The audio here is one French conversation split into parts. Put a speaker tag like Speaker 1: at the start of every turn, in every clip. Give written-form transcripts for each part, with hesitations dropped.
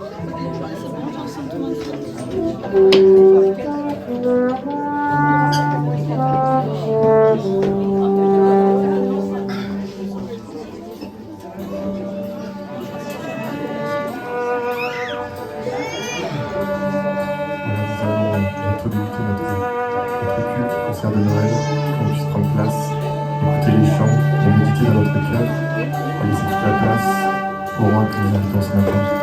Speaker 1: Concert de Noël, qu'on puisse prendre place, écouter les chants et méditer dans notre cœur et laisser toute la place au roi que nous invitons ce matin.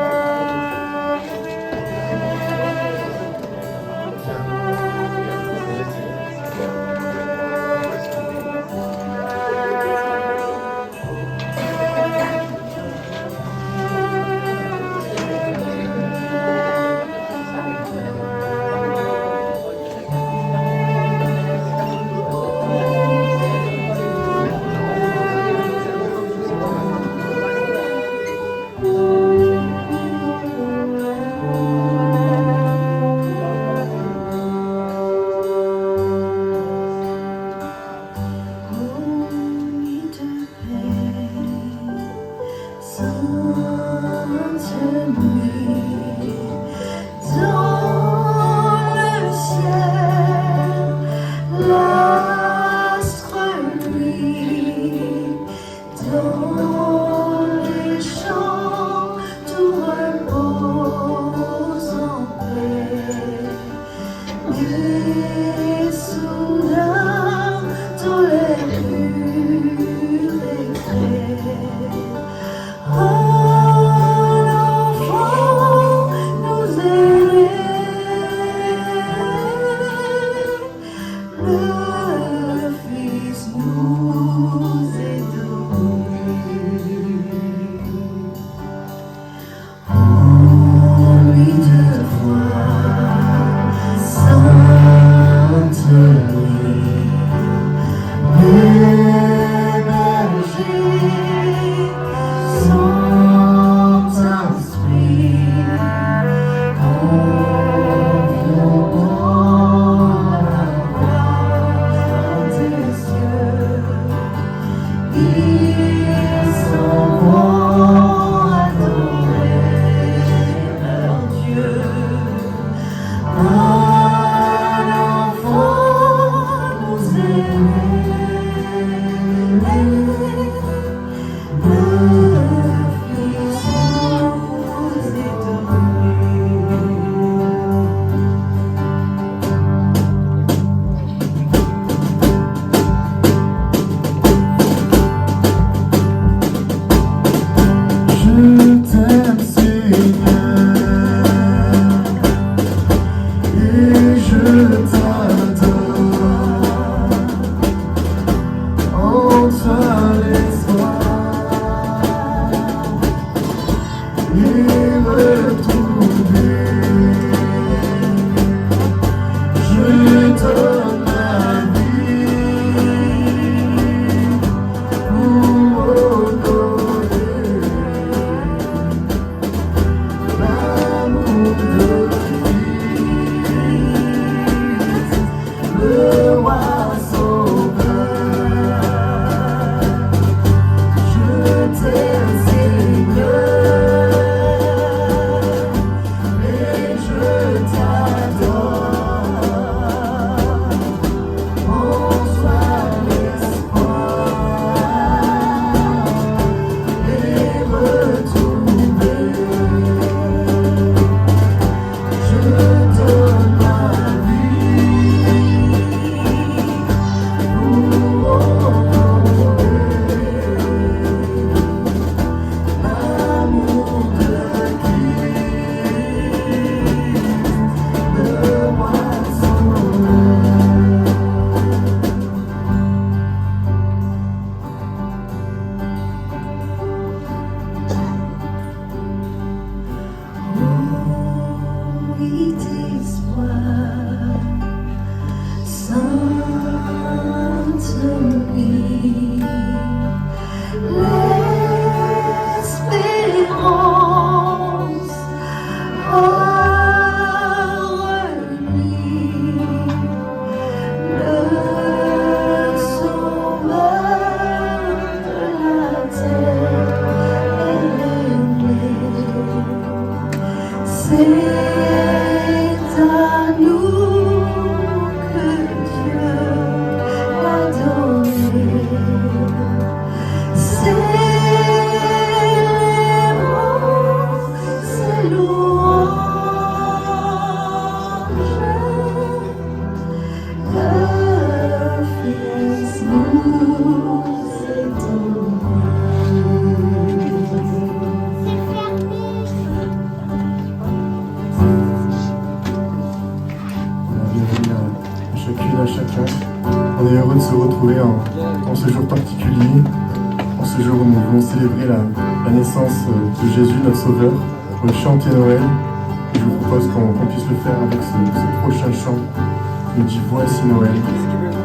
Speaker 2: C'est à nous que Dieu l'a donné. C'est louanges, le Fils nous est
Speaker 1: Bienvenue à chacune, à chacun. On est heureux de se retrouver en ce jour particulier, en ce jour où nous voulons célébrer la naissance de Jésus, notre Sauveur, pour chanter Noël. Et je vous propose qu'on puisse le faire avec ce prochain chant qui nous dit « Voici Noël ».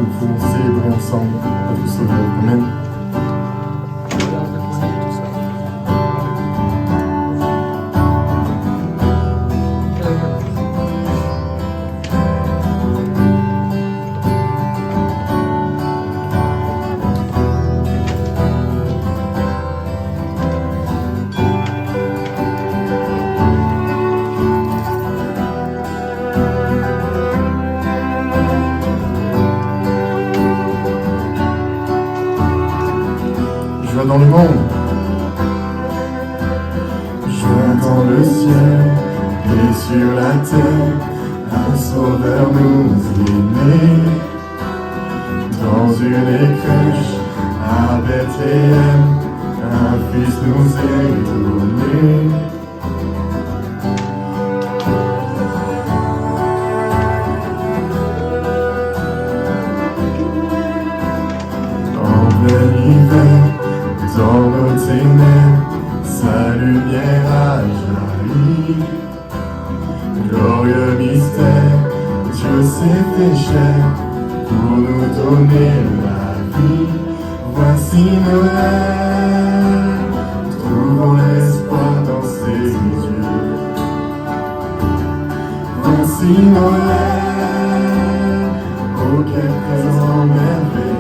Speaker 1: Nous pouvons célébrer ensemble notre Sauveur. Amen. Joie dans le monde, joie dans le ciel et sur la terre, un sauveur nous est né. Dans une crèche à Bethléem, un fils nous est donné. En plein hiver, dans nos ténèbres, sa lumière a jailli. Glorieux mystère, Dieu s'est fait chair pour nous donner la vie. Voici Noël, trouvons l'espoir dans ses yeux. Voici Noël, oh quel présent merveilleux.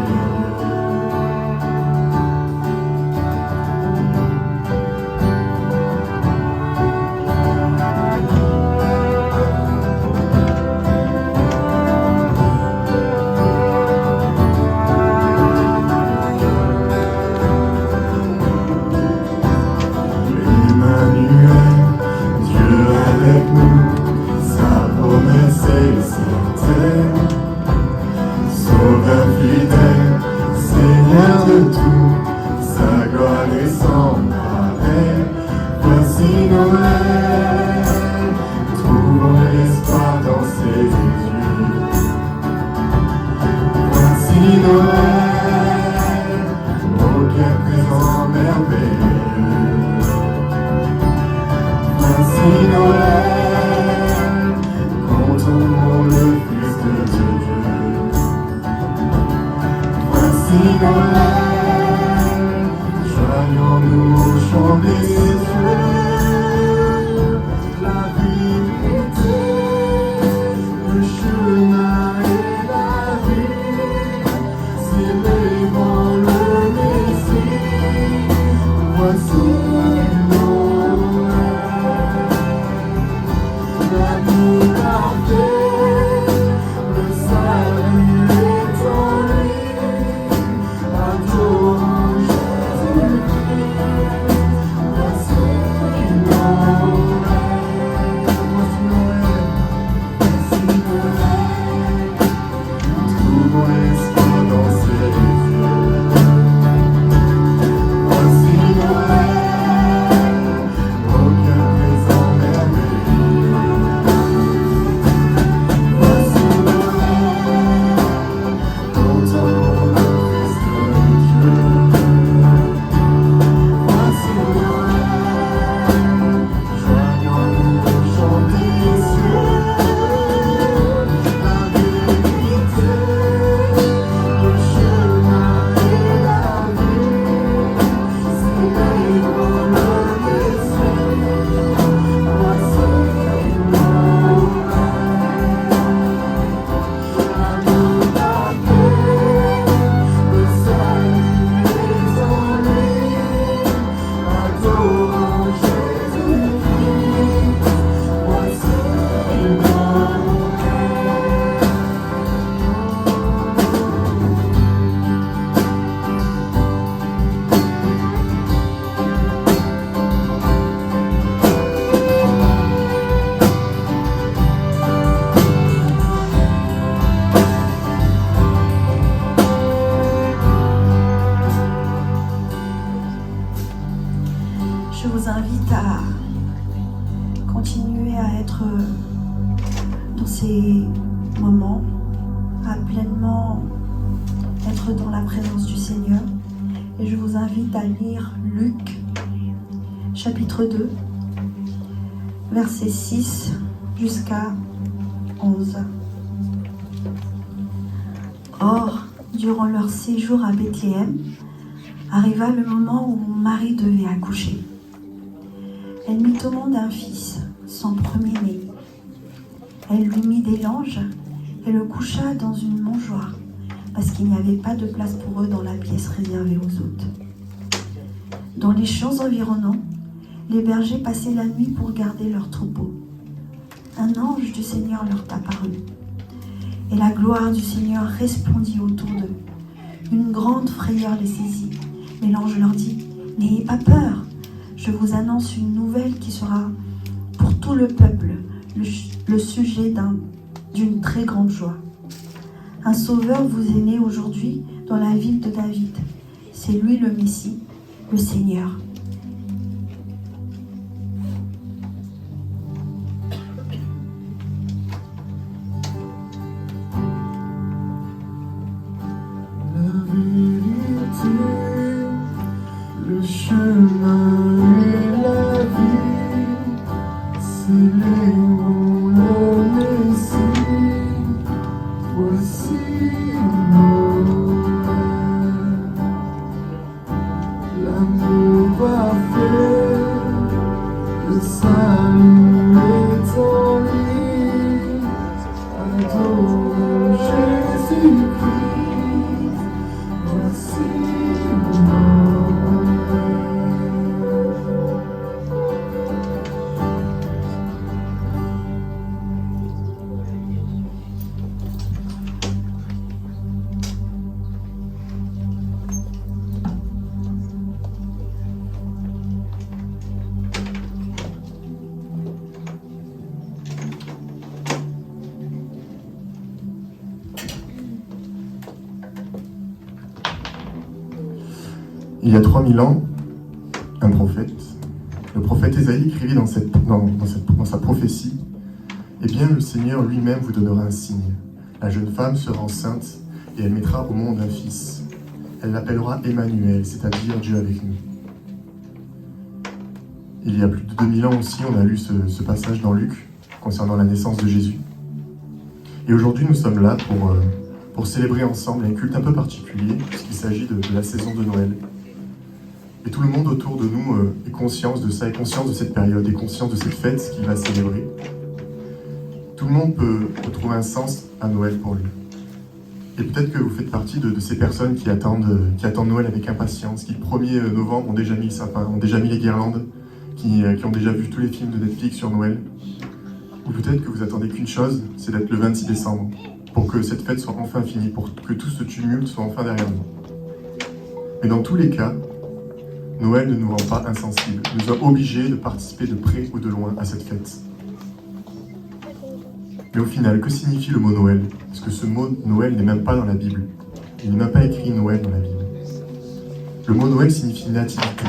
Speaker 1: Sauveur fidèle, Seigneur de tout, sa gloire est sans pareil. Voici Noël, trouvons l'espoir dans ses yeux. Voici Noël, oh quel présent merveilleux. Voici Noël, contemplons le Fils de Dieu. Voici Noël, joignons-nous au chant des cieux. La vérité, le chemin et la vie, célébrons le Messie. Voici Noël, l'amour parfait, le salut est en lui. Adorons Jésus-Christ, voici
Speaker 3: Je vous invite à continuer à être dans ces moments, à pleinement être dans la présence du Seigneur. Et je vous invite à lire Luc, chapitre 2, versets 6 jusqu'à 11. Or, durant leur séjour à Bethléem, arriva le moment où Marie devait accoucher. Elle mit au monde un fils, son premier-né. Elle lui mit des langes et le coucha dans une mangeoire, parce qu'il n'y avait pas de place pour eux dans la pièce réservée aux hôtes. Dans les champs environnants, les bergers passaient la nuit pour garder leurs troupeaux. Un ange du Seigneur leur apparut, et la gloire du Seigneur resplendit autour d'eux. Une grande frayeur les saisit, mais l'ange leur dit : « N'ayez pas peur, je vous annonce une nouvelle qui sera pour tout le peuple le sujet d'une très grande joie. Un sauveur vous est né aujourd'hui dans la ville de David. C'est lui le Messie, le Seigneur. »
Speaker 1: Le chemin et la vie, célébrons le Messie. Voici Noël. L'amour va faire, le salut est en lui. Adorons Jésus-Christ. Voici Il y a 3000 ans, un prophète, le prophète Ésaïe, écrivit dans sa prophétie : « Eh bien, le Seigneur lui-même vous donnera un signe. La jeune femme sera enceinte et elle mettra au monde un fils. Elle l'appellera Emmanuel, c'est-à-dire Dieu avec nous. » Il y a plus de 2000 ans aussi, on a lu ce passage dans Luc concernant la naissance de Jésus. Et aujourd'hui, nous sommes là pour célébrer ensemble un culte un peu particulier, puisqu'il s'agit de la saison de Noël. Et tout le monde autour de nous est conscient de ça, est conscient de cette période, est conscient de cette fête qu'il va célébrer. Tout le monde peut trouver un sens à Noël pour lui. Et peut-être que vous faites partie de ces personnes qui attendent Noël avec impatience, qui le 1er novembre ont déjà mis le sapin, ont déjà mis les guirlandes, qui ont déjà vu tous les films de Netflix sur Noël. Ou peut-être que vous attendez qu'une chose, c'est d'être le 26 décembre, pour que cette fête soit enfin finie, pour que tout ce tumulte soit enfin derrière nous. Mais dans tous les cas, Noël ne nous rend pas insensibles, nous sommes obligés de participer de près ou de loin à cette fête. Mais au final, que signifie le mot Noël ? Parce que ce mot Noël n'est même pas dans la Bible. Il n'est même pas écrit Noël dans la Bible. Le mot Noël signifie nativité.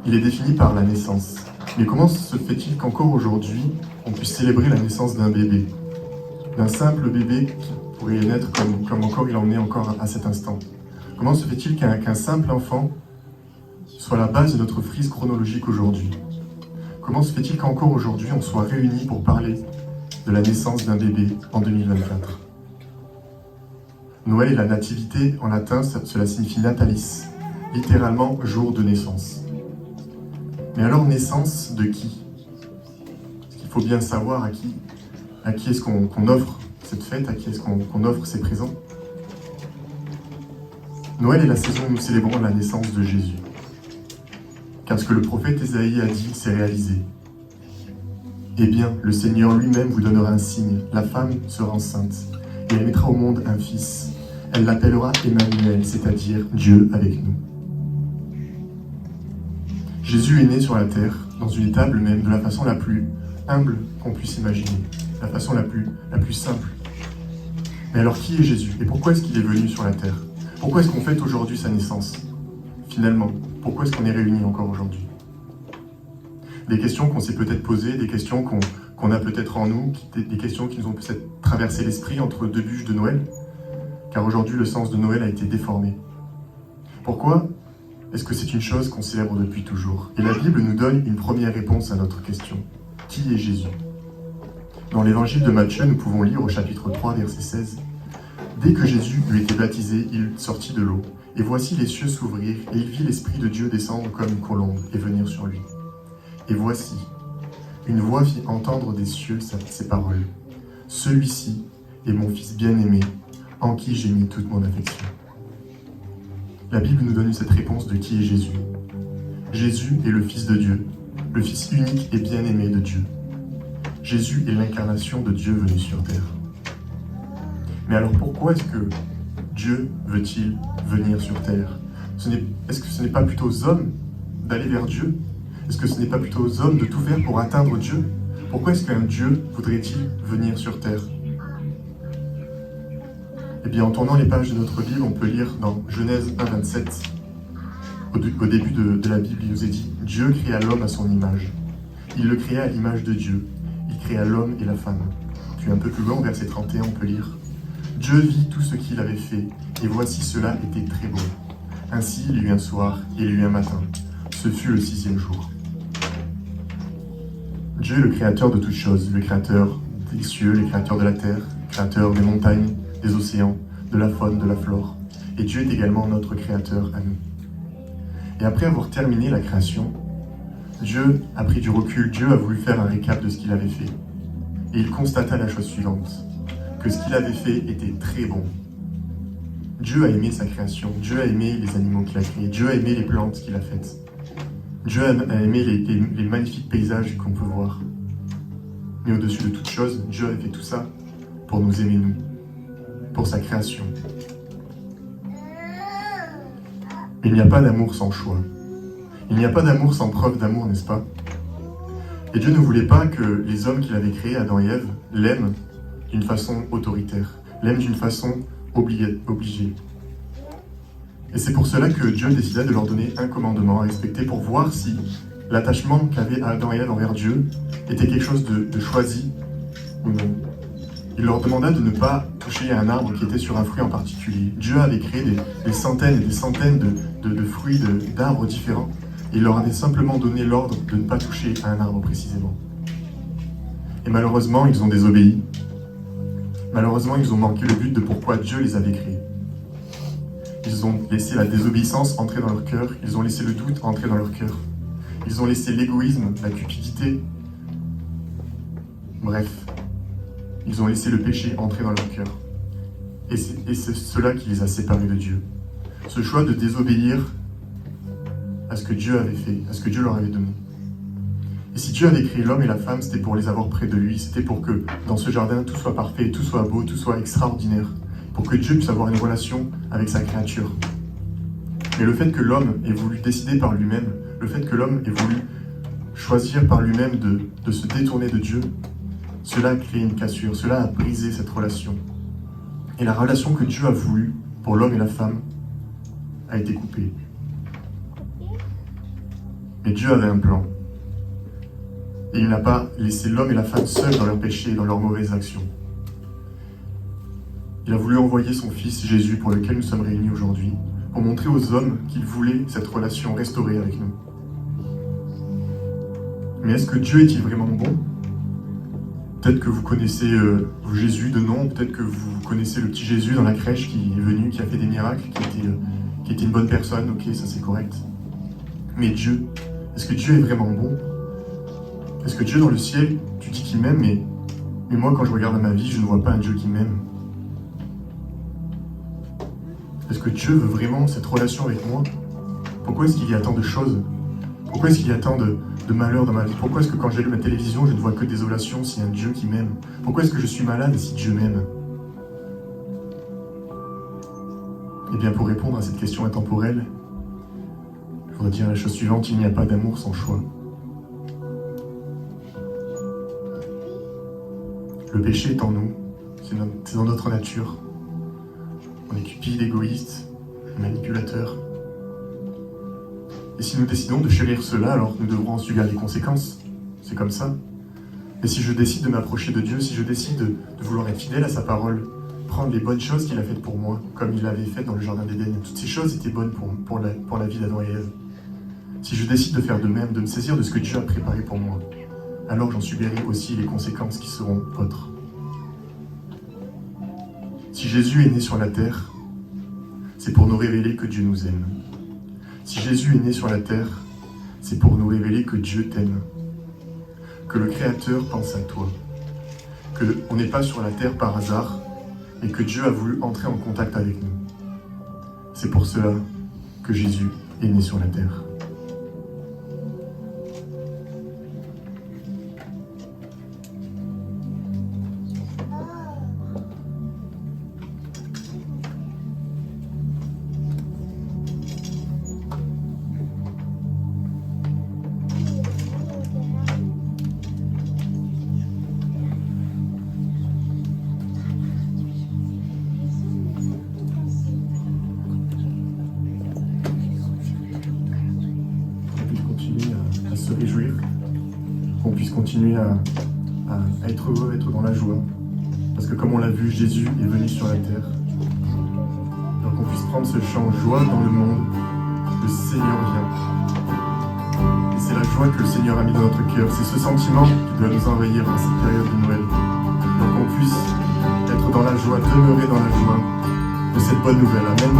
Speaker 1: Il est défini par la naissance. Mais comment se fait-il qu'encore aujourd'hui, on puisse célébrer la naissance d'un bébé ? D'un simple bébé qui pourrait naître comme encore il en est encore à cet instant. Comment se fait-il qu'un simple enfant soit la base de notre frise chronologique aujourd'hui ? Comment se fait-il qu'encore aujourd'hui on soit réunis pour parler de la naissance d'un bébé en 2024 ? Noël et la nativité, en latin, cela signifie natalis, littéralement jour de naissance. Mais alors naissance de qui ? Parce qu'il faut bien savoir à qui est-ce qu'on offre cette fête, à qui est-ce qu'on offre ces présents. Noël est la saison où nous célébrons la naissance de Jésus. Car ce que le prophète Ésaïe a dit s'est réalisé. Eh bien, le Seigneur lui-même vous donnera un signe. La femme sera enceinte, et elle mettra au monde un fils. Elle l'appellera Emmanuel, c'est-à-dire Dieu avec nous. Jésus est né sur la terre, dans une étable même, de la façon la plus humble qu'on puisse imaginer, la façon la plus simple. Mais alors qui est Jésus ? Et pourquoi est-ce qu'il est venu sur la terre ? Pourquoi est-ce qu'on fête aujourd'hui sa naissance ? Finalement, pourquoi est-ce qu'on est réunis encore aujourd'hui ? des questions qu'on s'est peut-être posées, des questions qu'on a peut-être en nous, des questions qui nous ont peut-être traversé l'esprit entre deux bûches de Noël, car aujourd'hui le sens de Noël a été déformé. Pourquoi est-ce que c'est une chose qu'on célèbre depuis toujours? Et la Bible nous donne une première réponse à notre question. Qui est Jésus? Dans l'évangile de Matthieu, nous pouvons lire au chapitre 3, verset 16. « Dès que Jésus eut été baptisé, il sortit de l'eau. Et voici les cieux s'ouvrir, et il vit l'Esprit de Dieu descendre comme une colombe et venir sur lui. Et voici, une voix fit entendre des cieux ces paroles. Celui-ci est mon Fils bien-aimé, en qui j'ai mis toute mon affection. » La Bible nous donne cette réponse de qui est Jésus. Jésus est le Fils de Dieu, le Fils unique et bien-aimé de Dieu. Jésus est l'incarnation de Dieu venu sur terre. Mais alors pourquoi est-ce que Dieu veut-il venir sur terre? Est-ce que ce n'est pas plutôt aux hommes d'aller vers Dieu? Est-ce que ce n'est pas plutôt aux hommes de tout faire pour atteindre Dieu? Pourquoi est-ce qu'un Dieu voudrait-il venir sur terre? Eh bien, en tournant les pages de notre Bible, on peut lire dans Genèse 1, 27. Au début de la Bible, il nous est dit « Dieu créa l'homme à son image. Il le créa à l'image de Dieu. Il créa l'homme et la femme. » Puis un peu plus loin, au verset 31, on peut lire « Dieu vit tout ce qu'il avait fait, et voici cela était très beau. Ainsi il y eut un soir, et il y eut un matin. Ce fut le 6e jour. » Dieu est le créateur de toutes choses, le créateur des cieux, le créateur de la terre, le créateur des montagnes, des océans, de la faune, de la flore. Et Dieu est également notre créateur à nous. Et après avoir terminé la création, Dieu a pris du recul, Dieu a voulu faire un récap de ce qu'il avait fait. Et il constata la chose suivante, que ce qu'il avait fait était très bon. Dieu a aimé sa création, Dieu a aimé les animaux qu'il a créés, Dieu a aimé les plantes qu'il a faites. Dieu a aimé les magnifiques paysages qu'on peut voir. Mais au-dessus de toute chose, Dieu a fait tout ça pour nous aimer nous, pour sa création. Il n'y a pas d'amour sans choix. Il n'y a pas d'amour sans preuve d'amour, n'est-ce pas? Et Dieu ne voulait pas que les hommes qu'il avait créés, Adam et Ève, l'aiment d'une façon autoritaire, l'aiment d'une façon obligée. Et c'est pour cela que Dieu décida de leur donner un commandement à respecter pour voir si l'attachement qu'avaient Adam et Ève envers Dieu était quelque chose de choisi ou non. Il leur demanda de ne pas toucher à un arbre qui était sur un fruit en particulier. Dieu avait créé des centaines et des centaines de fruits, d'arbres différents. Il leur avait simplement donné l'ordre de ne pas toucher à un arbre précisément. Et malheureusement, ils ont désobéi. Malheureusement, ils ont manqué le but de pourquoi Dieu les avait créés. Ils ont laissé la désobéissance entrer dans leur cœur. Ils ont laissé le doute entrer dans leur cœur. Ils ont laissé l'égoïsme, la cupidité. Bref, ils ont laissé le péché entrer dans leur cœur. Et c'est cela qui les a séparés de Dieu. Ce choix de désobéir à ce que Dieu avait fait, à ce que Dieu leur avait donné. Et si Dieu avait créé l'homme et la femme, c'était pour les avoir près de lui. C'était pour que dans ce jardin, tout soit parfait, tout soit beau, tout soit extraordinaire. Pour que Dieu puisse avoir une relation avec sa créature. Mais le fait que l'homme ait voulu décider par lui-même, le fait que l'homme ait voulu choisir par lui-même de se détourner de Dieu, cela a créé une cassure, cela a brisé cette relation. Et la relation que Dieu a voulu pour l'homme et la femme a été coupée. Mais Dieu avait un plan. Et il n'a pas laissé l'homme et la femme seuls dans leurs péchés et dans leurs mauvaises actions. Il a voulu envoyer son Fils Jésus, pour lequel nous sommes réunis aujourd'hui, pour montrer aux hommes qu'il voulait cette relation restaurée avec nous. Mais est-ce que Dieu est-il vraiment bon? Peut-être que vous connaissez Jésus de nom, peut-être que vous connaissez le petit Jésus dans la crèche qui est venu, qui a fait des miracles, qui était une bonne personne, ok, ça c'est correct. Mais Dieu, est-ce que Dieu est vraiment bon? Est-ce que Dieu dans le ciel, tu dis qu'il m'aime, mais moi quand je regarde ma vie, je ne vois pas un Dieu qui m'aime. Est-ce que Dieu veut vraiment cette relation avec moi? Pourquoi est-ce qu'il y a tant de choses? Pourquoi est-ce qu'il y a tant de malheurs dans ma vie? Pourquoi est-ce que quand j'allume la télévision, je ne vois que désolation s'il y a un Dieu qui m'aime? Pourquoi est-ce que je suis malade si Dieu m'aime? Eh bien, pour répondre à cette question intemporelle, je voudrais dire la chose suivante, il n'y a pas d'amour sans choix. Le péché est en nous, c'est dans notre nature. On est cupide, égoïste, manipulateur. Et si nous décidons de chérir cela, alors nous devrons en subir les conséquences. C'est comme ça. Et si je décide de m'approcher de Dieu, si je décide de vouloir être fidèle à sa parole, prendre les bonnes choses qu'il a faites pour moi, comme il l'avait fait dans le jardin d'Éden, toutes ces choses étaient bonnes pour la vie d'Adam et Ève. Si je décide de faire de même, de me saisir de ce que Dieu a préparé pour moi, alors j'en subirai aussi les conséquences qui seront autres. Si Jésus est né sur la terre, c'est pour nous révéler que Dieu nous aime. Si Jésus est né sur la terre, c'est pour nous révéler que Dieu t'aime, que le Créateur pense à toi, qu'on n'est pas sur la terre par hasard et que Dieu a voulu entrer en contact avec nous. C'est pour cela que Jésus est né sur la terre. Se réjouir, qu'on puisse continuer à être heureux, à être dans la joie. Parce que comme on l'a vu, Jésus est venu sur la terre. Donc qu'on puisse prendre ce chant « Joie dans le monde », le Seigneur vient. Et c'est la joie que le Seigneur a mis dans notre cœur. C'est ce sentiment qui doit nous envahir dans cette période de Noël. Donc qu'on puisse être dans la joie, demeurer dans la joie de cette bonne nouvelle. Amen.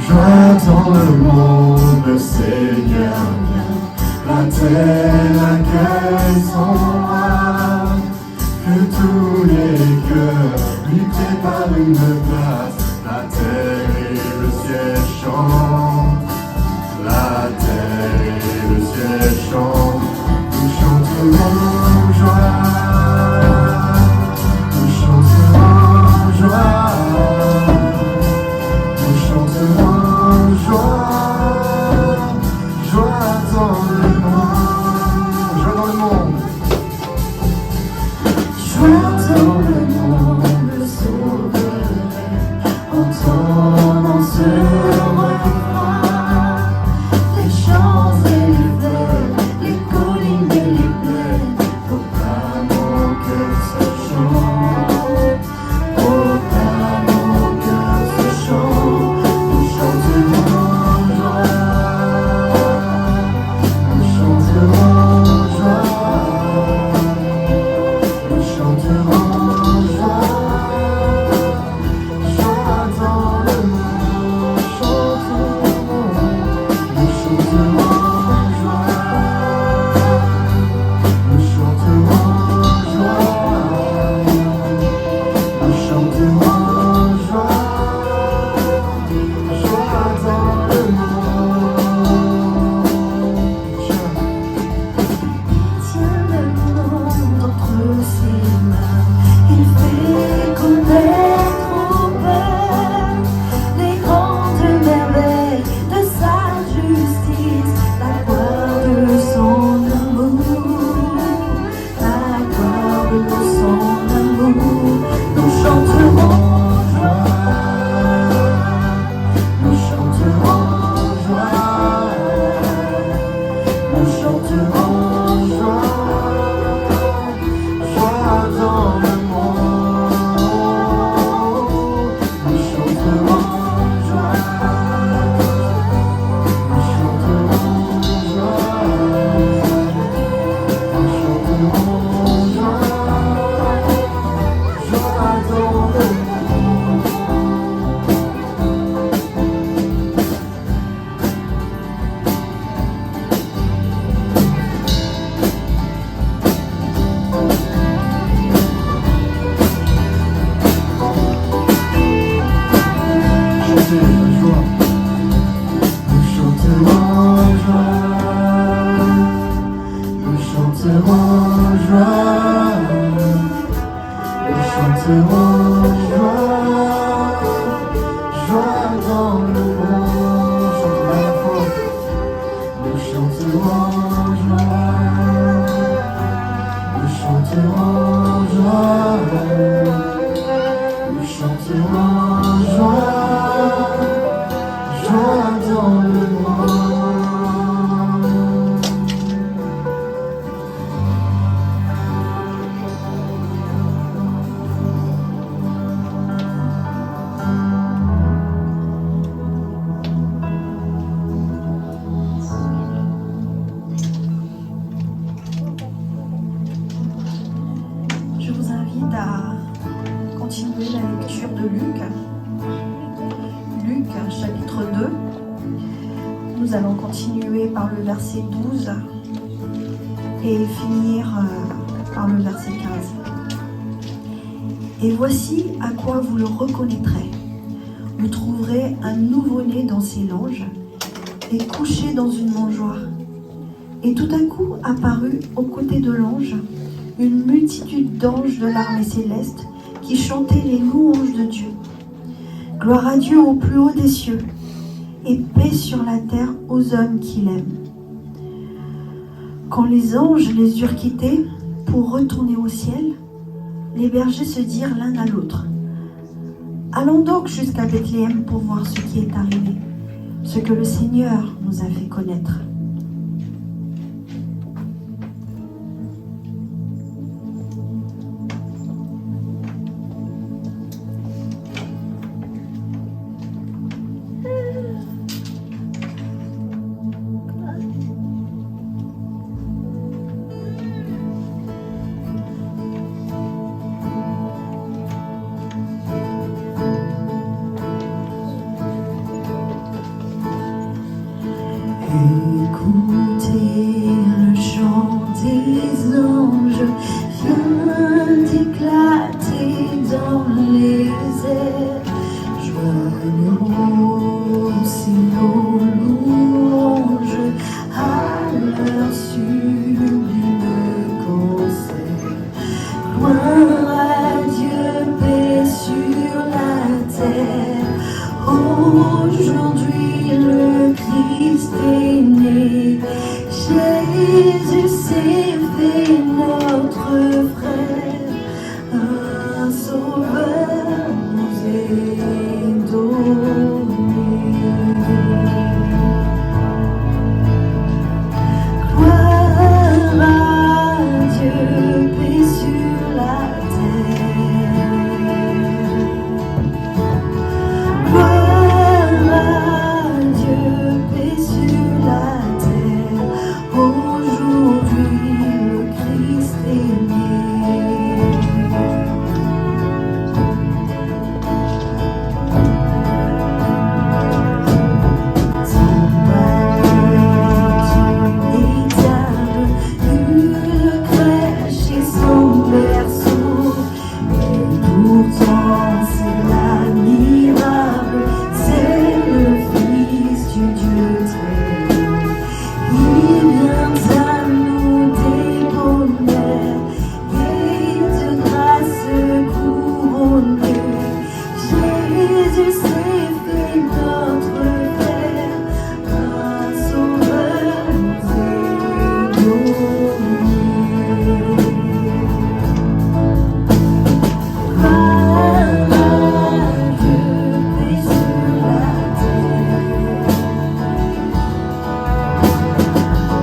Speaker 1: Joie dans le monde, le Seigneur vient. La terre accueille son roi. Que tous les cœurs lui préparent une place. La terre et le ciel chantent. La terre et le ciel chantent. Nous chanterons joie. Nous chanterons joie. joie dans le monde. Chantons à la fois. Nous chanterons joie. Nous chanterons joie. Nous chanterons joie. Joie dans le monde.
Speaker 3: Je vous invite à continuer la lecture de Luc. Luc, chapitre 2. Nous allons continuer par le verset 12 et finir par le verset 15. Et voici à quoi vous le reconnaîtrez. Vous trouverez un nouveau-né dans ses langes et couché dans une mangeoire. Et tout à coup apparut aux côtés de l'ange une multitude d'anges de l'armée céleste qui chantaient les louanges de Dieu. Gloire à Dieu au plus haut des cieux et paix sur la terre aux hommes qu'il aime. Quand les anges les eurent quittés pour retourner au ciel, les bergers se dirent l'un à l'autre: allons donc jusqu'à Bethléem pour voir ce qui est arrivé, ce que le Seigneur nous a fait connaître.
Speaker 2: Écoutez le chant des anges vient d'éclater dans les airs. Joignons aussi nos louanges à leur sublime concert. Gloire à Dieu, paix sur la terre. Aujourd'hui le Christ est né. Jésus s'est fait notre frère. Un sauveur nous est donné. Gloire à Dieu, paix sur la terre. Gloire à Dieu, paix sur la terre. Aujourd'hui le Christ est né. Ton malheur est une étape, une crèche et son berceau. Et pourtant c'est l'admirable, c'est le Fils du Dieu très haut. Il vient à nous des bonheurs et de grâce couronnée. Jésus s'est fait notre Père, un sauveur nous est donné. Gloire à Dieu, paix sur la terre.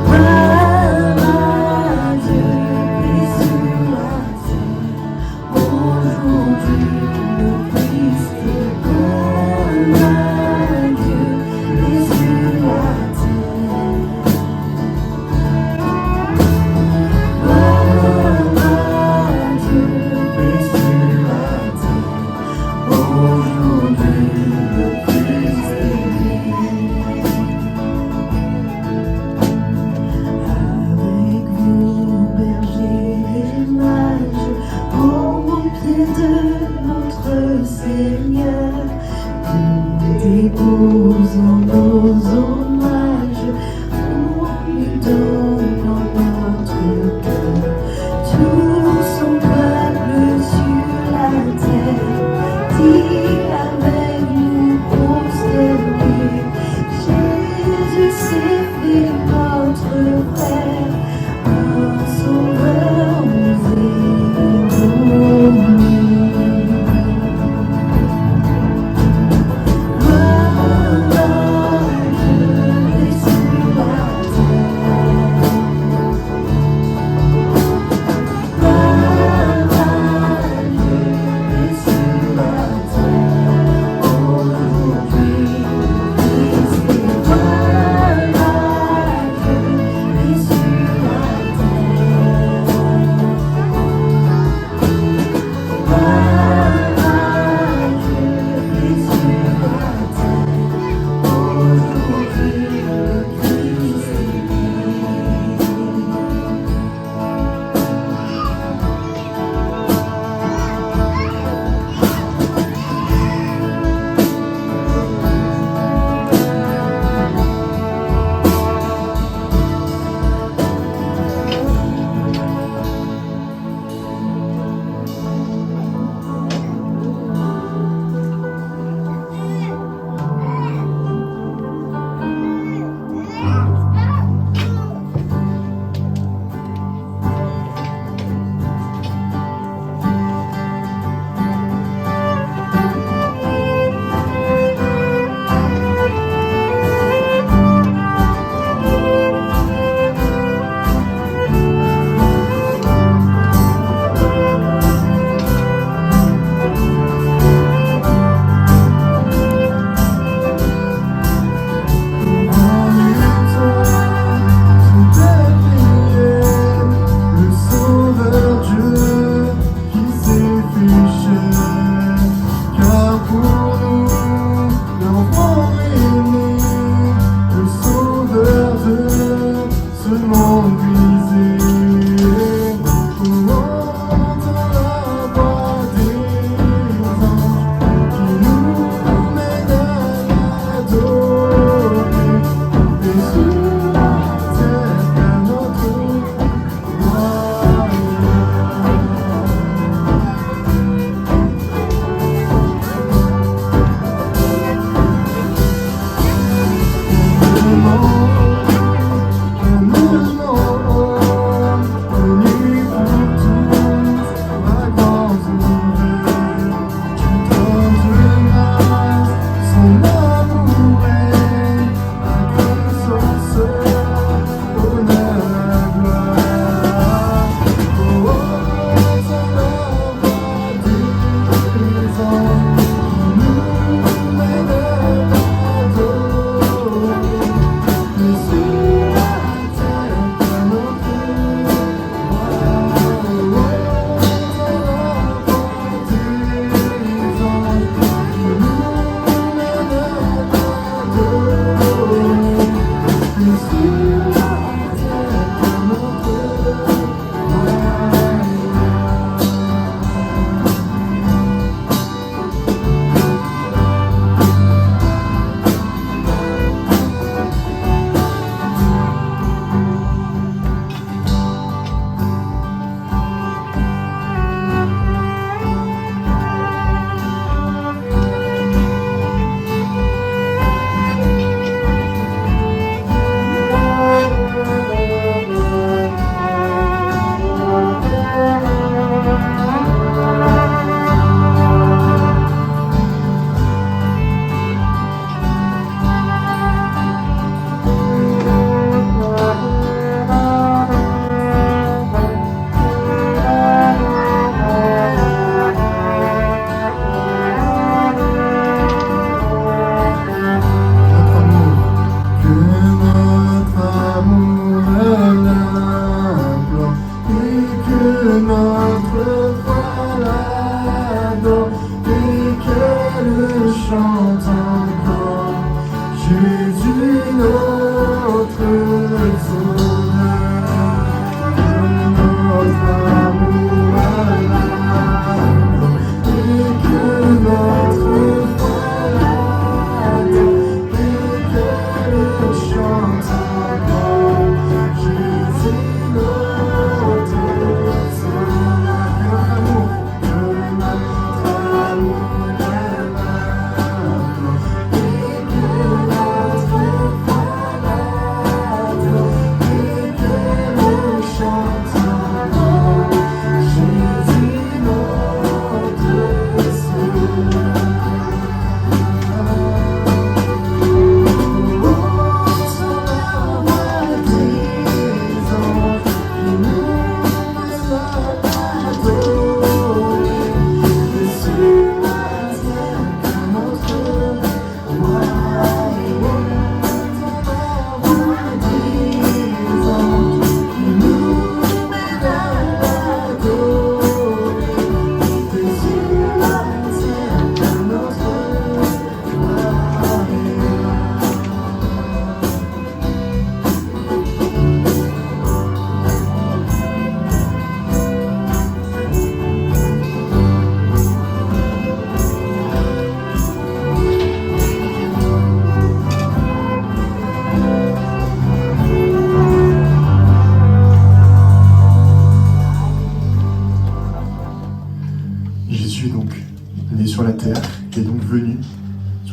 Speaker 2: Gloire à Dieu, paix sur la terre. Aujourd'hui le Christ est. Gloire à Dieu, paix sur la terre. Gloire à Dieu, paix sur la terre. Aujourd'hui le Christ est né. Avec vous, bergers et mages, au pied de notre Seigneur, nous déposons nos hommages, nous lui donnons notre cœur. Tout son peuple sur la terre dit avec nous.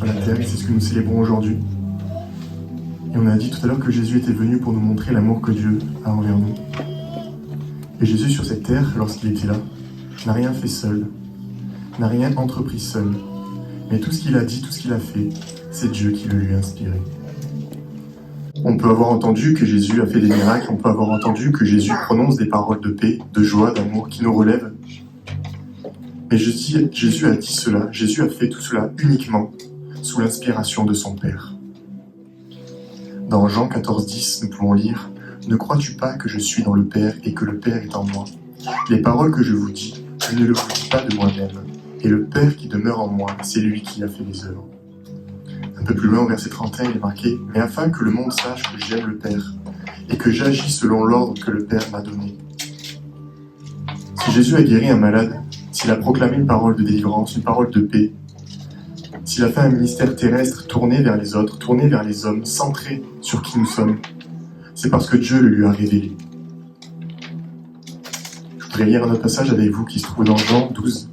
Speaker 1: sur la terre, et c'est ce que nous célébrons aujourd'hui. Et on a dit tout à l'heure que Jésus était venu pour nous montrer l'amour que Dieu a envers nous. Et Jésus sur cette terre, lorsqu'il était là, n'a rien fait seul, n'a rien entrepris seul, mais tout ce qu'il a dit, tout ce qu'il a fait, c'est Dieu qui le lui a inspiré. On peut avoir entendu que Jésus a fait des miracles, on peut avoir entendu que Jésus prononce des paroles de paix, de joie, d'amour qui nous relèvent. Mais Jésus a dit cela, Jésus a fait tout cela uniquement sous l'inspiration de son Père. Dans Jean 14,10, nous pouvons lire « Ne crois-tu pas que je suis dans le Père et que le Père est en moi ? Les paroles que je vous dis, je ne le vous dis pas de moi-même, et le Père qui demeure en moi, c'est lui qui a fait les œuvres. » Un peu plus loin, au verset 31, il est marqué « Mais afin que le monde sache que j'aime le Père, et que j'agis selon l'ordre que le Père m'a donné. » Si Jésus a guéri un malade, s'il a proclamé une parole de délivrance, une parole de paix, s'il a fait un ministère terrestre tourné vers les autres, tourné vers les hommes, centré sur qui nous sommes, c'est parce que Dieu le lui a révélé. Je voudrais lire un autre passage avec vous qui se trouve dans Jean 12.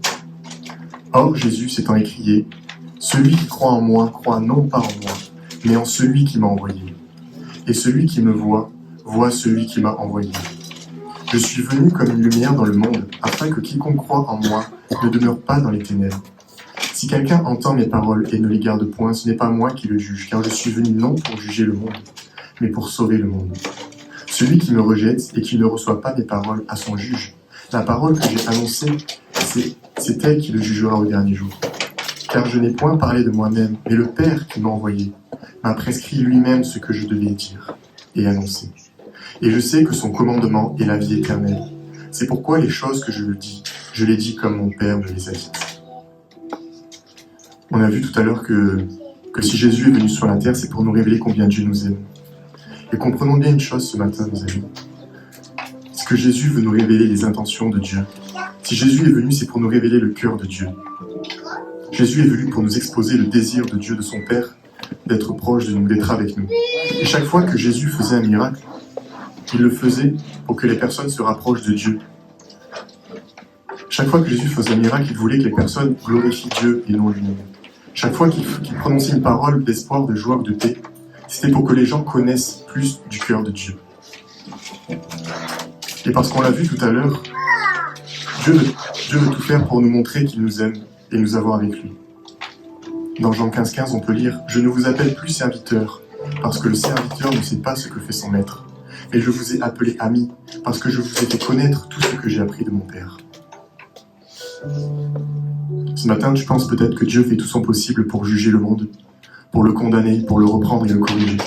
Speaker 1: « Or Jésus s'étant écrié, « Celui qui croit en moi croit non pas en moi, mais en celui qui m'a envoyé. Et celui qui me voit, voit celui qui m'a envoyé. Je suis venu comme une lumière dans le monde, afin que quiconque croit en moi ne demeure pas dans les ténèbres. Si quelqu'un entend mes paroles et ne les garde point, ce n'est pas moi qui le juge, car je suis venu non pour juger le monde, mais pour sauver le monde. Celui qui me rejette et qui ne reçoit pas mes paroles a son juge. La parole que j'ai annoncée, c'est elle qui le jugera au dernier jour. Car je n'ai point parlé de moi-même, mais le Père qui m'a envoyé m'a prescrit lui-même ce que je devais dire et annoncer. Et je sais que son commandement est la vie éternelle. C'est pourquoi les choses que je les dis comme mon Père me les a dites. » On a vu tout à l'heure que si Jésus est venu sur la terre, c'est pour nous révéler combien Dieu nous aime. Et comprenons bien une chose ce matin, mes amis. C'est que Jésus veut nous révéler les intentions de Dieu. Si Jésus est venu, c'est pour nous révéler le cœur de Dieu. Jésus est venu pour nous exposer le désir de Dieu, de son Père, d'être proche de nous, d'être avec nous. Et chaque fois que Jésus faisait un miracle, il le faisait pour que les personnes se rapprochent de Dieu. Chaque fois que Jésus faisait un miracle, il voulait que les personnes glorifient Dieu et non lui-même. Chaque fois qu'il prononçait une parole d'espoir, de joie ou de paix, c'était pour que les gens connaissent plus du cœur de Dieu. Et parce qu'on l'a vu tout à l'heure, Dieu veut tout faire pour nous montrer qu'il nous aime et nous avoir avec lui. Dans Jean 15,15, on peut lire « Je ne vous appelle plus serviteur, parce que le serviteur ne sait pas ce que fait son maître. Mais je vous ai appelé ami, parce que je vous ai fait connaître tout ce que j'ai appris de mon Père. » Ce matin, tu penses peut-être que Dieu fait tout son possible pour juger le monde, pour le condamner, pour le reprendre et le corriger.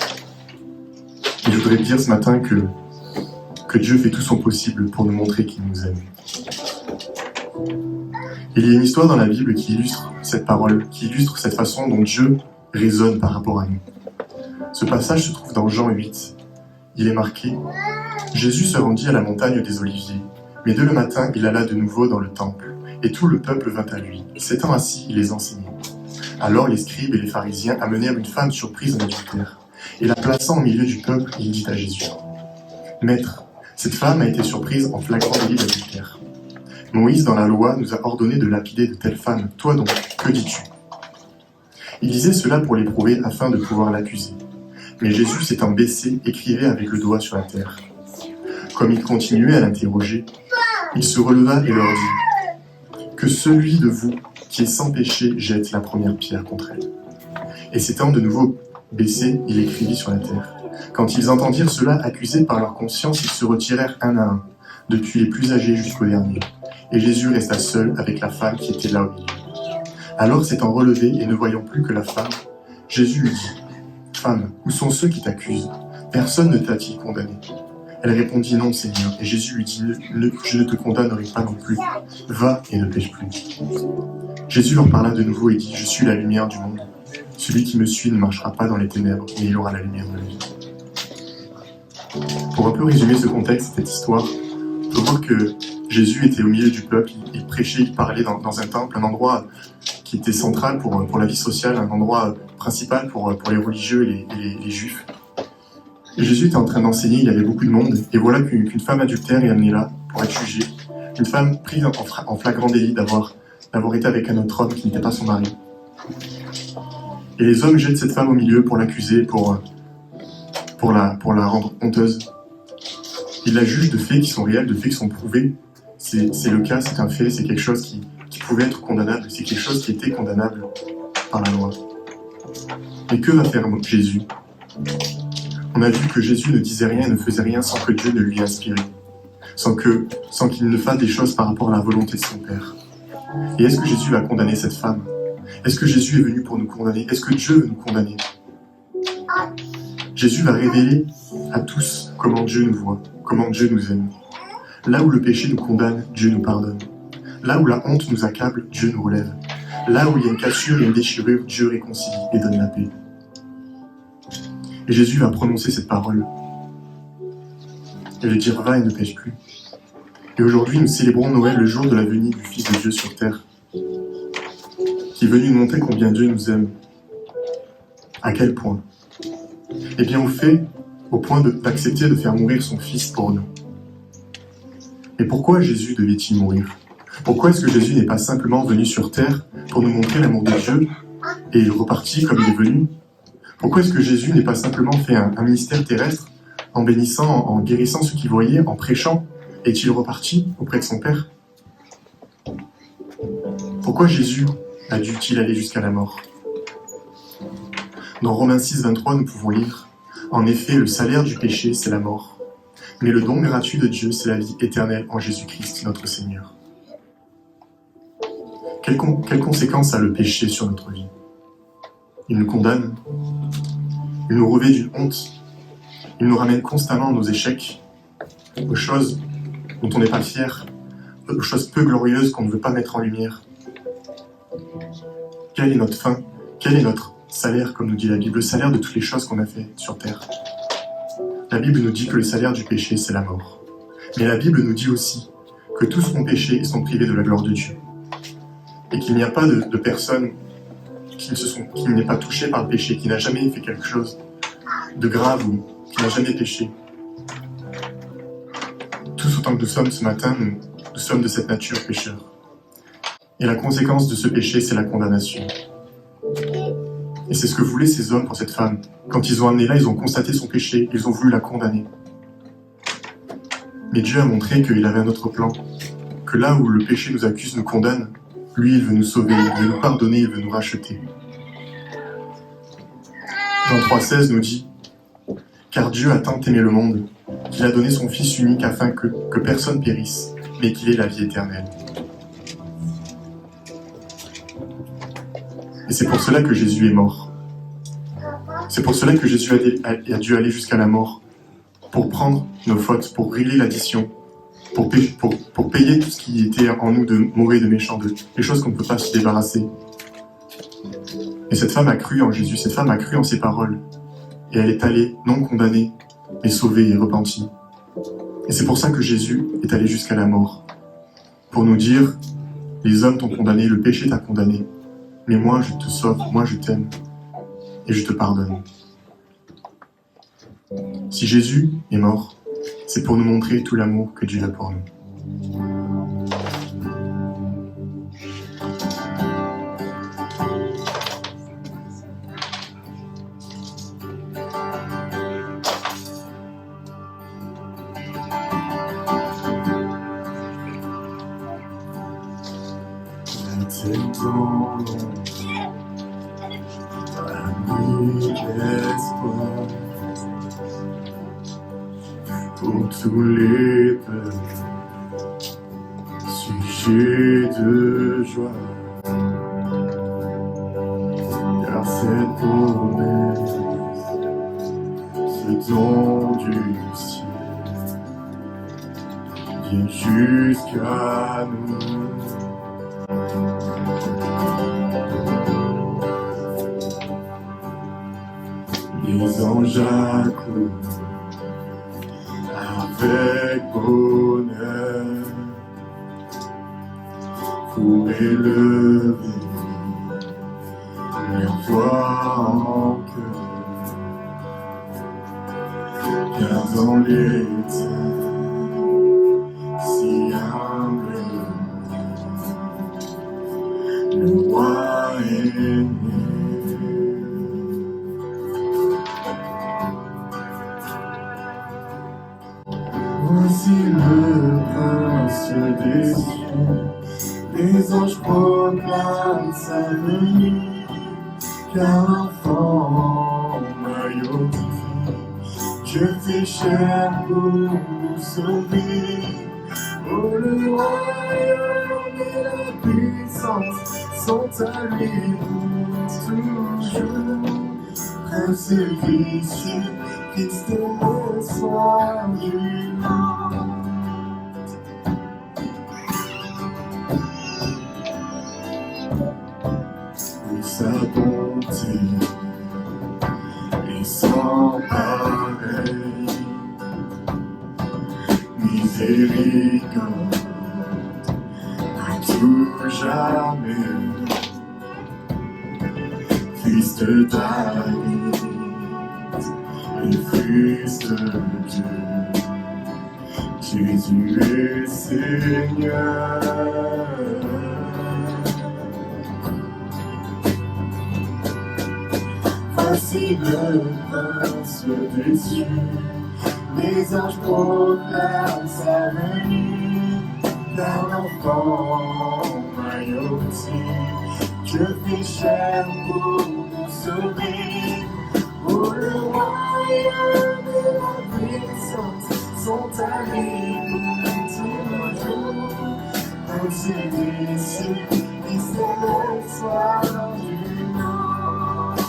Speaker 1: Et je voudrais te dire ce matin que Dieu fait tout son possible pour nous montrer qu'il nous aime. Il y a une histoire dans la Bible qui illustre cette parole, qui illustre cette façon dont Dieu raisonne par rapport à nous. Ce passage se trouve dans Jean 8. Il est marqué « Jésus se rendit à la montagne des Oliviers, mais dès le matin, il alla de nouveau dans le temple. Et tout le peuple vint à lui. S'étant assis, il les enseignait. Alors les scribes et les pharisiens amenèrent une femme surprise en adultère. Et la plaçant au milieu du peuple, il dit à Jésus, « Maître, cette femme a été surprise en flagrant délit d'adultère. Moïse, dans la loi, nous a ordonné de lapider de telles femmes. Toi donc, que dis-tu » Il disait cela pour l'éprouver afin de pouvoir l'accuser. Mais Jésus, s'étant baissé, écrivait avec le doigt sur la terre. Comme il continuait à l'interroger, il se releva et leur dit, « Que celui de vous qui est sans péché jette la première pierre contre elle. » Et s'étant de nouveau baissé, il écrivit sur la terre. Quand ils entendirent cela, accusés par leur conscience, ils se retirèrent un à un, depuis les plus âgés jusqu'au dernier. Et Jésus resta seul avec la femme qui était là au milieu. Alors, s'étant relevé et ne voyant plus que la femme, Jésus lui dit, « Femme, où sont ceux qui t'accusent? Personne ne t'a-t-il condamné ?» Elle répondit, « Non, Seigneur. » Et Jésus lui dit, « Je ne te condamnerai pas non plus. Va et ne pêche plus. » Jésus leur parla de nouveau et dit, « Je suis la lumière du monde. Celui qui me suit ne marchera pas dans les ténèbres, mais il aura la lumière de la vie. » Pour un peu résumer ce contexte, cette histoire, on peut voir que Jésus était au milieu du peuple, il prêchait, il parlait dans un temple, un endroit qui était central pour la vie sociale, un endroit principal pour les religieux et les juifs. Et Jésus était en train d'enseigner, il y avait beaucoup de monde, et voilà qu'une femme adultère est amenée là pour être jugée. Une femme prise en flagrant délit d'avoir été avec un autre homme qui n'était pas son mari. Et les hommes jettent cette femme au milieu pour l'accuser, pour la rendre honteuse. Ils la jugent de faits qui sont réels, de faits qui sont prouvés. C'est le cas, c'est un fait, c'est quelque chose qui pouvait être condamnable, c'est quelque chose qui était condamnable par la loi. Et que va faire Jésus? On a vu que Jésus ne disait rien, ne faisait rien sans que Dieu ne lui inspire, sans qu'il ne fasse des choses par rapport à la volonté de son Père. Et est-ce que Jésus va condamner cette femme? Est-ce que Jésus est venu pour nous condamner? Est-ce que Dieu veut nous condamner? Jésus va révéler à tous comment Dieu nous voit, comment Dieu nous aime. Là où le péché nous condamne, Dieu nous pardonne. Là où la honte nous accable, Dieu nous relève. Là où il y a une cassure et une déchirure, Dieu réconcilie et donne la paix. Et Jésus va prononcer cette parole. Et lui dire, va et ne pêche plus. Et aujourd'hui, nous célébrons Noël, le jour de la venue du Fils de Dieu sur terre, qui est venu nous montrer combien Dieu nous aime. À quel point? Eh bien, au point d'accepter de faire mourir son Fils pour nous. Mais pourquoi Jésus devait-il mourir? Pourquoi est-ce que Jésus n'est pas simplement venu sur terre pour nous montrer l'amour de Dieu et il repartit comme il est venu? Pourquoi est-ce que Jésus n'est pas simplement fait un ministère terrestre en bénissant, en guérissant ceux qui voyaient, en prêchant? Est-il reparti auprès de son Père? Pourquoi Jésus a dû-t-il aller jusqu'à la mort? Dans Romains 6, 23, nous pouvons lire « En effet, le salaire du péché, c'est la mort. Mais le don gratuit de Dieu, c'est la vie éternelle en Jésus-Christ, notre Seigneur. » Quelles conséquences a le péché sur notre vie? Il nous condamne, il nous revêt d'une honte, il nous ramène constamment à nos échecs, aux choses dont on n'est pas fier, aux choses peu glorieuses qu'on ne veut pas mettre en lumière. Quelle est notre fin? Quel est notre salaire, comme nous dit la Bible, le salaire de toutes les choses qu'on a fait sur terre? La Bible nous dit que le salaire du péché, c'est la mort. Mais la Bible nous dit aussi que tous ont péché et sont privés de la gloire de Dieu. Et qu'il n'y a pas de personne qui n'est pas touchée par le péché, qui n'a jamais fait quelque chose de grave ou qui n'a jamais péché. Tous autant que nous sommes ce matin, nous sommes de cette nature pécheur. Et la conséquence de ce péché, c'est la condamnation. Et c'est ce que voulaient ces hommes pour cette femme. Quand ils ont amené là, ils ont constaté son péché, ils ont voulu la condamner. Mais Dieu a montré qu'il avait un autre plan, que là où le péché nous accuse, nous condamne, lui, il veut nous sauver, il veut nous pardonner, il veut nous racheter. Jean 3,16 nous dit « Car Dieu a tant aimé le monde, qu'il a donné son Fils unique afin que personne périsse, mais qu'il ait la vie éternelle. » Et c'est pour cela que Jésus est mort. C'est pour cela que Jésus a dû aller jusqu'à la mort, pour prendre nos fautes, pour régler l'addition, pour payer tout ce qui était en nous de mauvais, de méchant, des choses qu'on ne peut pas se débarrasser. Et cette femme a cru en Jésus, cette femme a cru en ses paroles. Et elle est allée, non condamnée, mais sauvée et repentie. Et c'est pour ça que Jésus est allé jusqu'à la mort. Pour nous dire, les hommes t'ont condamné, le péché t'a condamné. Mais moi, je te sauve, moi, je t'aime. Et je te pardonne. Si Jésus est mort, c'est pour nous montrer tout l'amour que Dieu a pour nous. Pour tous les peuples, sujet de joie, car cette promesse, ce don du ciel, vient jusqu'à nous. Les anges accourent avec bonheur pour élever leur voix en chœur, car dans les temps si humble, le roi est né. des cieux, les anges proclament sa venue, car l'enfant maillot Dieu fait chair pour nous sauver. Oh, le royaume et la puissance sont à lui pour toujours. Prince des cieux, Christ est le soir du monde. Oui, sa bonté est sans pareil, miséricorde à tout jamais. Fils de David et Fils de Dieu, Jésus est Seigneur. Voici le prince des cieux, les anges proclament sa venue, car l'enfant mailloté, Dieu fait chair pour nous sauver. Oh, le royaume et la puissance sont à lui pour toujours. Prince des cieux, Christ est le soir du monde.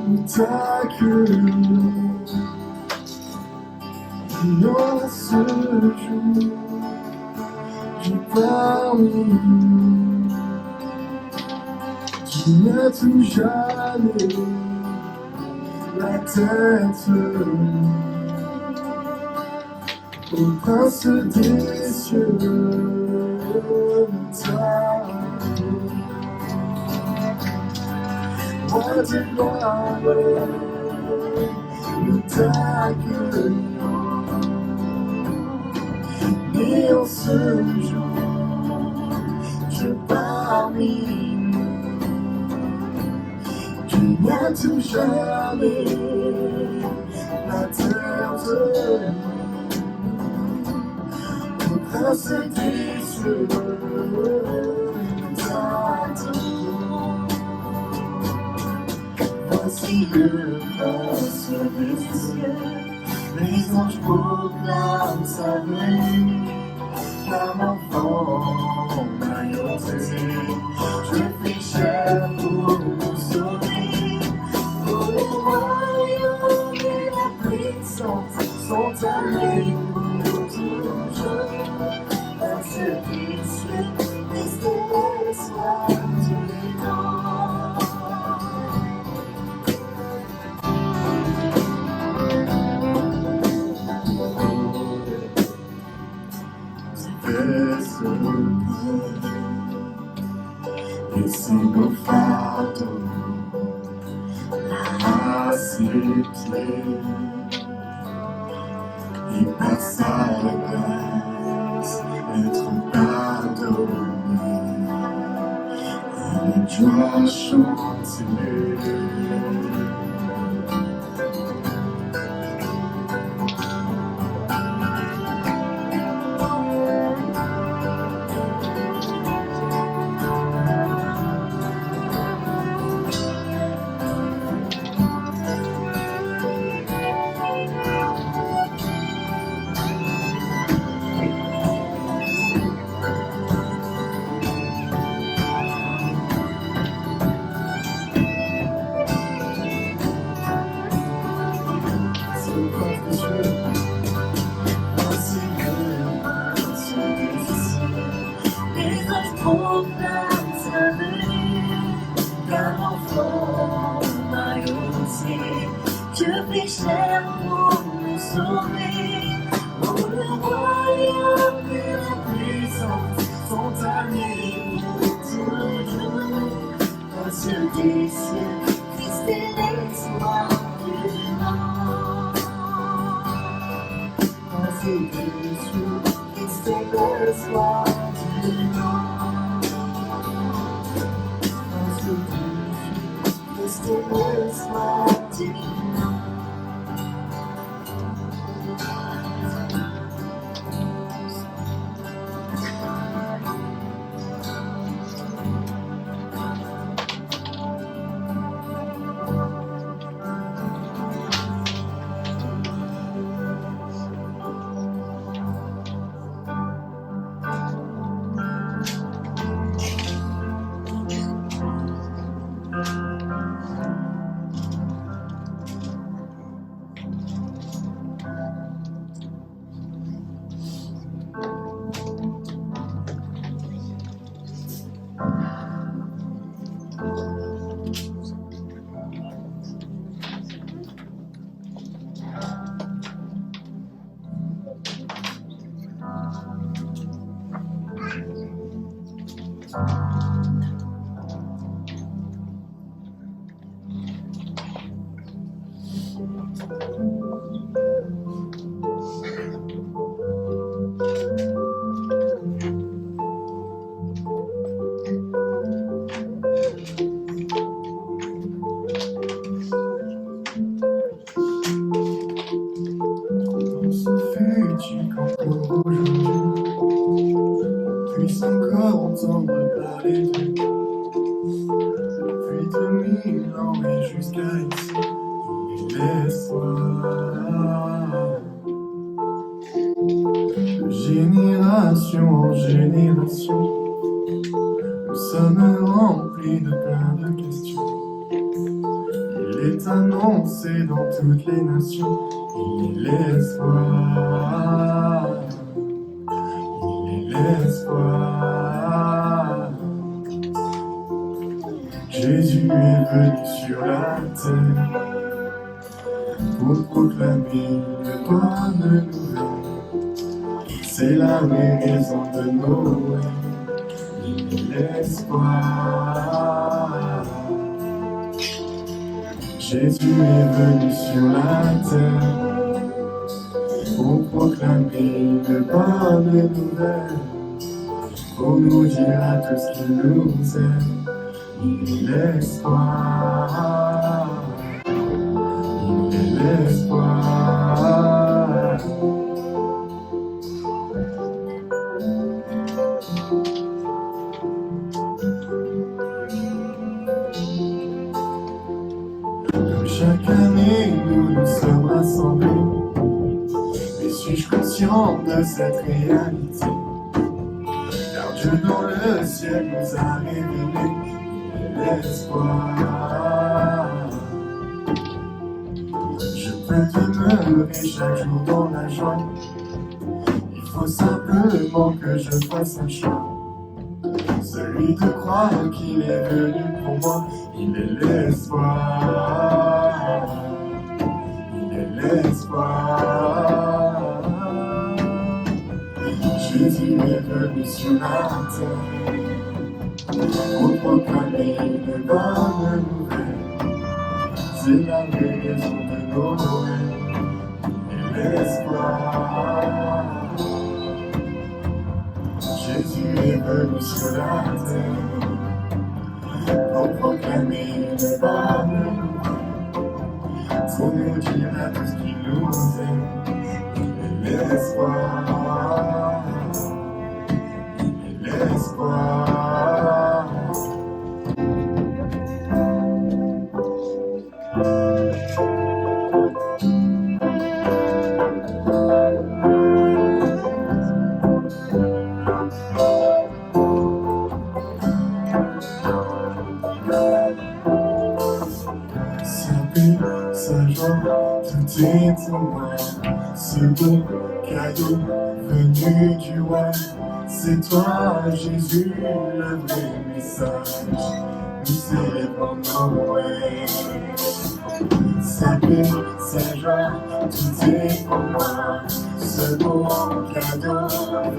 Speaker 1: Nous t'accueillons, en ce jour, tu parmi nous, tu n'as tout jamais la tête au prince des cieux, nous t'accueillons. Roi de gloire, nous t'accueillons, et en ce jour, Dieu parmi nous, tu n'as tout jamais la terre de nous, au prince des cieux, nous t'accueillons. Voici le prince des cieux, les anges proclament sa venue, car l'enfant mailloté, Dieu fait chair pour nous sauver. Oh, le royaume et la puissance sont à lui pour toujours. Prince des cieux, Christ est le soir du monde. Laissez nos fardeaux à ses pieds, et par sa grâce être pardonné, avec joie chanter. Dieu fait chair pour nous sauver. Oh, le royaume et la puissance sont à lui pour toujours. Prince des cieux, Christ est l'espoir du monde. Prince des cieux,
Speaker 2: triste ne soit-il.
Speaker 1: Puisse encore entendre parler de lui. Depuis 2000 ans et jusqu'à ici, il est l'espoir. De génération en génération, nous sommes remplis de plein de questions. Il est annoncé dans toutes les nations, il est l'espoir. L'espoir. Jésus est venu sur la terre pour proclamer une bonne nouvelle. C'est la raison de Noël, il est l'espoir. Jésus est venu sur la terre pour proclamer une bonne nouvelle, pour nous dire à tous qu'il nous aime, il est l'espoir, il est l'espoir. Comme chaque année nous nous sommes rassemblés, suis-je conscient de cette réalité? Car Dieu dans le ciel nous a révélé, il est l'espoir. Je peux demeurer chaque jour dans la joie, il faut simplement que je fasse un choix. Celui de croire qu'il est venu pour moi, il est l'espoir. Il est l'espoir. Jésus est venu sur la terre pour proclamer une bonne nouvelle. C'est la raison de Noël, il est l'espoir. Jésus est venu sur la terre pour proclamer une bonne nouvelle, pour nous dire à tous qu'il nous aime, il est l'espoir. L'espoir. Sa paix, sa joie, tout est en moi. Ce beau cadeau venu du roi. C'est toi, Jésus, le vrai message. Nous célébrons Noël. Sa paix, sa joie, tout est pour moi. Ce beau cadeau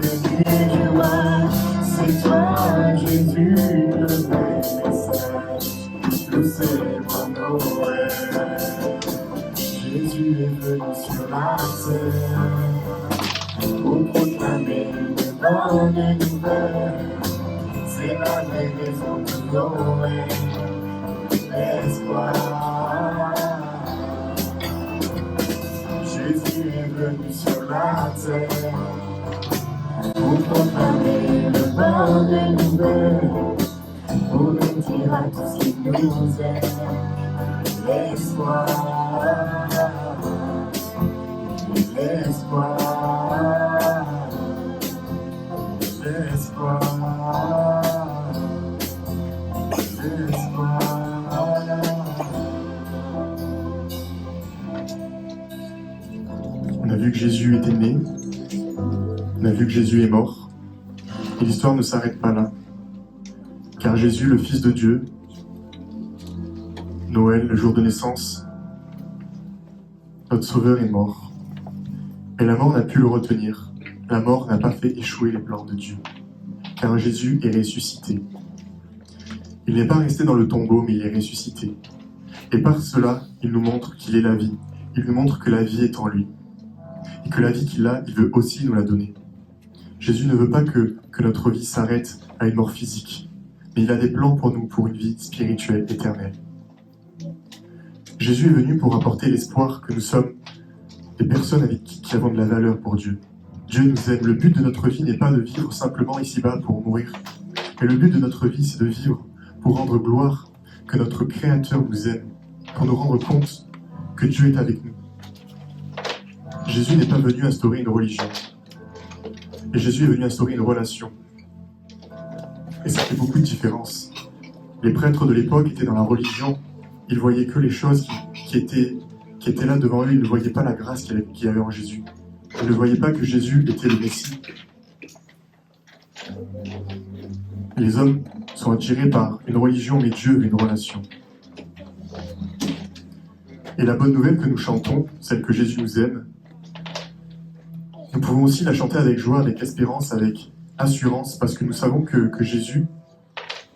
Speaker 1: venu du roi. C'est toi, Jésus, le vrai message. Nous célébrons Noël. Jésus est venu sur la terre pour proclamer une bonne nouvelle. C'est la raison de Noël, l'espoir. Jésus est venu sur la terre pour proclamer le bonne nouvelle, pour nous dire à tous qui nous aiment l'espoir, l'espoir, l'espoir, l'espoir. On a vu que Jésus était né, on a vu que Jésus est mort, et l'histoire ne s'arrête pas là. Car Jésus, le Fils de Dieu, Noël, le jour de naissance, notre Sauveur est mort. Et la mort n'a pu le retenir. La mort n'a pas fait échouer les plans de Dieu. Car Jésus est ressuscité. Il n'est pas resté dans le tombeau, mais il est ressuscité. Et par cela, il nous montre qu'il est la vie. Il nous montre que la vie est en lui. Et que la vie qu'il a, il veut aussi nous la donner. Jésus ne veut pas que notre vie s'arrête à une mort physique, mais il a des plans pour nous, pour une vie spirituelle éternelle. Jésus est venu pour apporter l'espoir que nous sommes des personnes avec qui avons de la valeur pour Dieu. Dieu nous aime. Le but de notre vie n'est pas de vivre simplement ici-bas pour mourir, mais le but de notre vie, c'est de vivre pour rendre gloire que notre Créateur nous aime, pour nous rendre compte que Dieu est avec nous. Jésus n'est pas venu instaurer une religion, et Jésus est venu instaurer une relation. Et ça fait beaucoup de différence. Les prêtres de l'époque étaient dans la religion, ils voyaient que les choses qui étaient là devant eux, ils ne voyaient pas la grâce qu'il y avait en Jésus. Ils ne voyaient pas que Jésus était le Messie. Les hommes sont attirés par une religion, mais Dieu veut une relation. Et la bonne nouvelle que nous chantons, celle que Jésus nous aime, nous pouvons aussi la chanter avec joie, avec espérance, avec assurance, parce que nous savons que Jésus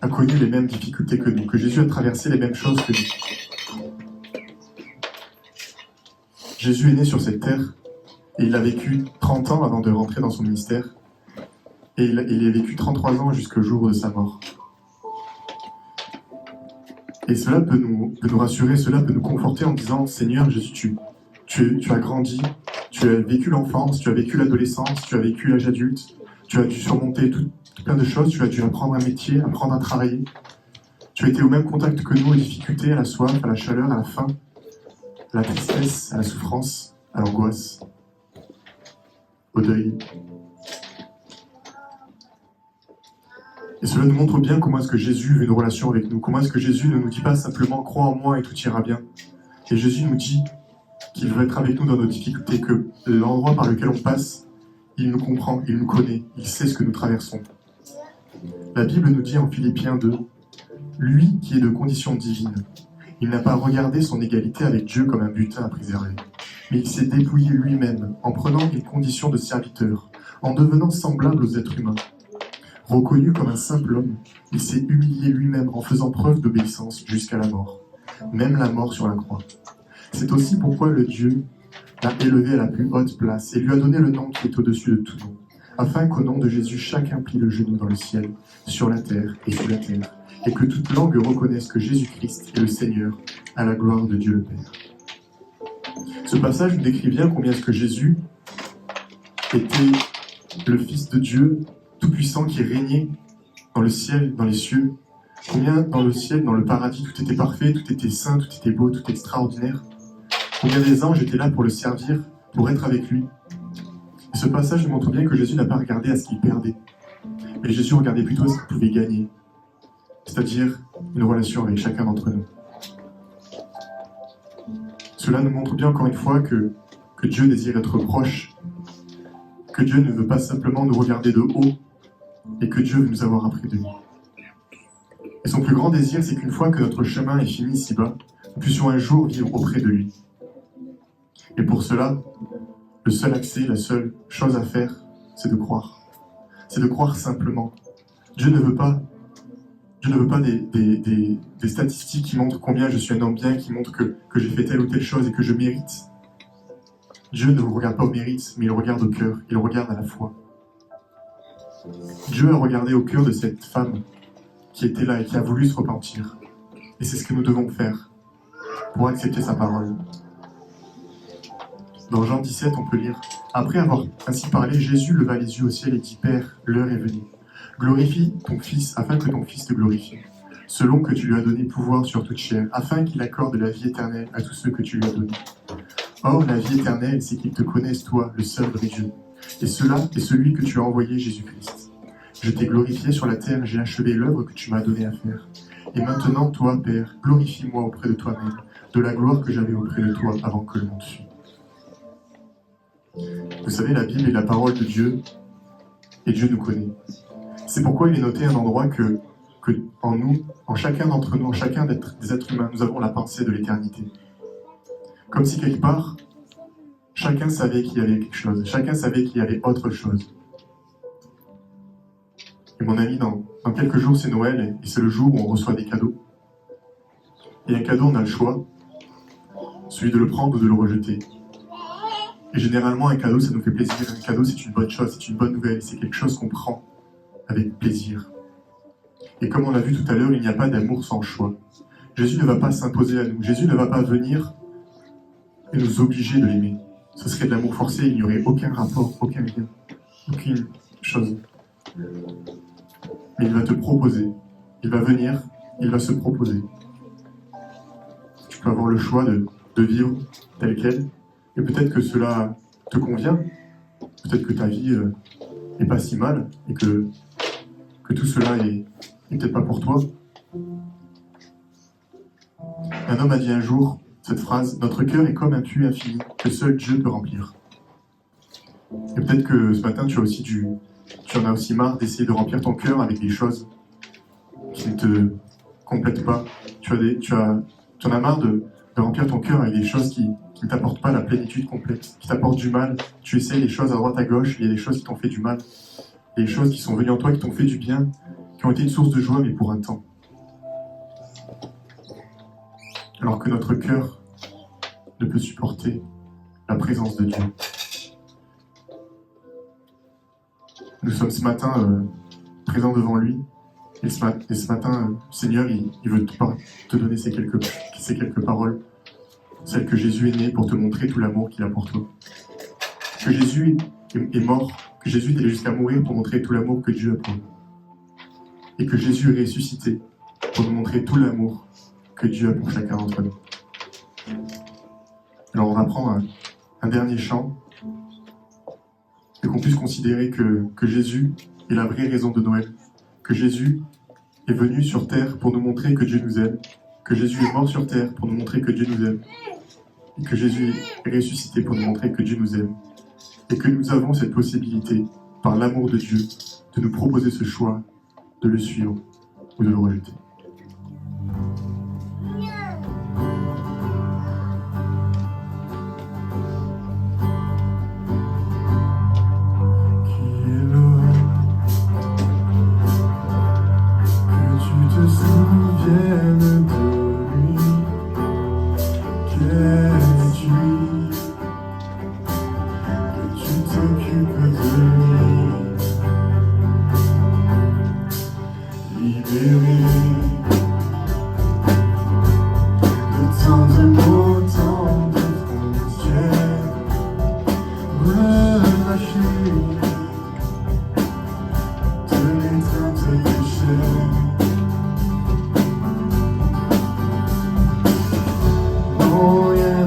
Speaker 1: a connu les mêmes difficultés que nous, que Jésus a traversé les mêmes choses que nous. Jésus est né sur cette terre, et il a vécu 30 ans avant de rentrer dans son ministère, et il a vécu 33 ans jusqu'au jour de sa mort. Et cela peut nous rassurer, cela peut nous conforter en disant « Seigneur Jésus, tu as grandi, tu as vécu l'enfance, tu as vécu l'adolescence, tu as vécu l'âge adulte, tu as dû surmonter tout plein de choses, tu as dû apprendre un métier, apprendre à travailler. Tu as été au même contact que nous, aux difficultés, à la soif, à la chaleur, à la faim, à la tristesse, à la souffrance, à l'angoisse, au deuil. » Et cela nous montre bien comment est-ce que Jésus veut une relation avec nous, comment est-ce que Jésus ne nous dit pas simplement « crois en moi et tout ira bien ». Et Jésus nous dit qu'il veut être avec nous dans nos difficultés, que l'endroit par lequel on passe, il nous comprend, il nous connaît, il sait ce que nous traversons. La Bible nous dit en Philippiens 2, « Lui qui est de condition divine, il n'a pas regardé son égalité avec Dieu comme un butin à préserver, mais il s'est dépouillé lui-même en prenant une condition de serviteur, en devenant semblable aux êtres humains. Reconnu comme un simple homme, il s'est humilié lui-même en faisant preuve d'obéissance jusqu'à la mort, même la mort sur la croix. C'est aussi pourquoi le Dieu l'a élevé à la plus haute place et lui a donné le nom qui est au-dessus de tout nom, afin qu'au nom de Jésus, chacun plie le genou dans le ciel, sur la terre et sous la terre, et que toute langue reconnaisse que Jésus-Christ est le Seigneur, à la gloire de Dieu le Père. Ce passage nous décrit bien combien est-ce que Jésus était le Fils de Dieu tout-puissant qui régnait dans le ciel, dans les cieux. Combien dans le ciel, dans le paradis, tout était parfait, tout était saint, tout était beau, tout extraordinaire. Combien des anges étaient là pour le servir, pour être avec lui. Et ce passage nous montre bien que Jésus n'a pas regardé à ce qu'il perdait, mais Jésus regardait plutôt à ce qu'il pouvait gagner, c'est-à-dire une relation avec chacun d'entre nous. Cela nous montre bien encore une fois que Dieu désire être proche, que Dieu ne veut pas simplement nous regarder de haut, et que Dieu veut nous avoir après de lui. Et son plus grand désir, c'est qu'une fois que notre chemin est fini ici-bas, nous puissions un jour vivre auprès de lui. Et pour cela, le seul accès, la seule chose à faire, c'est de croire. C'est de croire simplement. Dieu ne veut pas des statistiques qui montrent combien je suis un homme bien, qui montrent que j'ai fait telle ou telle chose et que je mérite. Dieu ne vous regarde pas au mérite, mais il regarde au cœur, il regarde à la foi. Dieu a regardé au cœur de cette femme qui était là et qui a voulu se repentir. Et c'est ce que nous devons faire pour accepter sa parole. Dans Jean 17, on peut lire « Après avoir ainsi parlé, Jésus leva les yeux au ciel et dit « Père, l'heure est venue. Glorifie ton Fils, afin que ton Fils te glorifie, selon que tu lui as donné pouvoir sur toute chair, afin qu'il accorde la vie éternelle à tous ceux que tu lui as donnés. Or, la vie éternelle, c'est qu'ils te connaissent, toi, le seul vrai Dieu, et cela est celui que tu as envoyé, Jésus-Christ. Je t'ai glorifié sur la terre, j'ai achevé l'œuvre que tu m'as donnée à faire. Et maintenant, toi, Père, glorifie-moi auprès de toi-même, de la gloire que j'avais auprès de toi avant que le monde fût. » Vous savez, la Bible est la parole de Dieu, et Dieu nous connaît. C'est pourquoi il est noté à un endroit que en nous, en chacun d'entre nous, en chacun des êtres humains, nous avons la pensée de l'éternité. Comme si quelque part, chacun savait qu'il y avait quelque chose, chacun savait qu'il y avait autre chose. Et mon ami, dans quelques jours, c'est Noël, et c'est le jour où on reçoit des cadeaux. Et un cadeau, on a le choix, celui de le prendre ou de le rejeter. Et généralement, un cadeau, ça nous fait plaisir. Un cadeau, c'est une bonne chose, c'est une bonne nouvelle, c'est quelque chose qu'on prend avec plaisir. Et comme on l'a vu tout à l'heure, il n'y a pas d'amour sans choix. Jésus ne va pas s'imposer à nous. Jésus ne va pas venir et nous obliger de l'aimer. Ce serait de l'amour forcé, il n'y aurait aucun rapport, aucun lien, aucune chose. Mais il va te proposer. Il va venir, il va se proposer. Tu peux avoir le choix de vivre tel quel. Et peut-être que cela te convient. Peut-être que ta vie n'est pas si mal et que tout cela est peut-être pas pour toi. Un homme a dit un jour cette phrase « Notre cœur est comme un puits infini que seul Dieu peut remplir. » Et peut-être que ce matin, tu en as aussi marre d'essayer de remplir ton cœur avec des choses qui ne te complètent pas. Tu en as marre de remplir ton cœur avec des choses qui ne t'apportent pas la plénitude complète, qui t'apportent du mal. Tu essaies des choses à droite à gauche, il y a des choses qui t'ont fait du mal, il y a des choses qui sont venues en toi, qui t'ont fait du bien, qui ont été une source de joie, mais pour un temps. Alors que notre cœur ne peut supporter la présence de Dieu. Nous sommes ce matin présents devant lui, et ce matin, Seigneur, il veut te donner ces quelques paroles, celles que Jésus est né pour te montrer tout l'amour qu'il a pour toi. Que Jésus est mort, que Jésus est allé jusqu'à mourir pour montrer tout l'amour que Dieu a pour nous. Et que Jésus est ressuscité pour nous montrer tout l'amour que Dieu a pour chacun d'entre nous. Alors on va prendre un dernier chant et qu'on puisse considérer que Jésus est la vraie raison de Noël, que Jésus est venu sur terre pour nous montrer que Dieu nous aime, que Jésus est mort sur terre pour nous montrer que Dieu nous aime, et que Jésus est ressuscité pour nous montrer que Dieu nous aime, et que nous avons cette possibilité, par l'amour de Dieu, de nous proposer ce choix de le suivre ou de le rejeter. Oh yeah.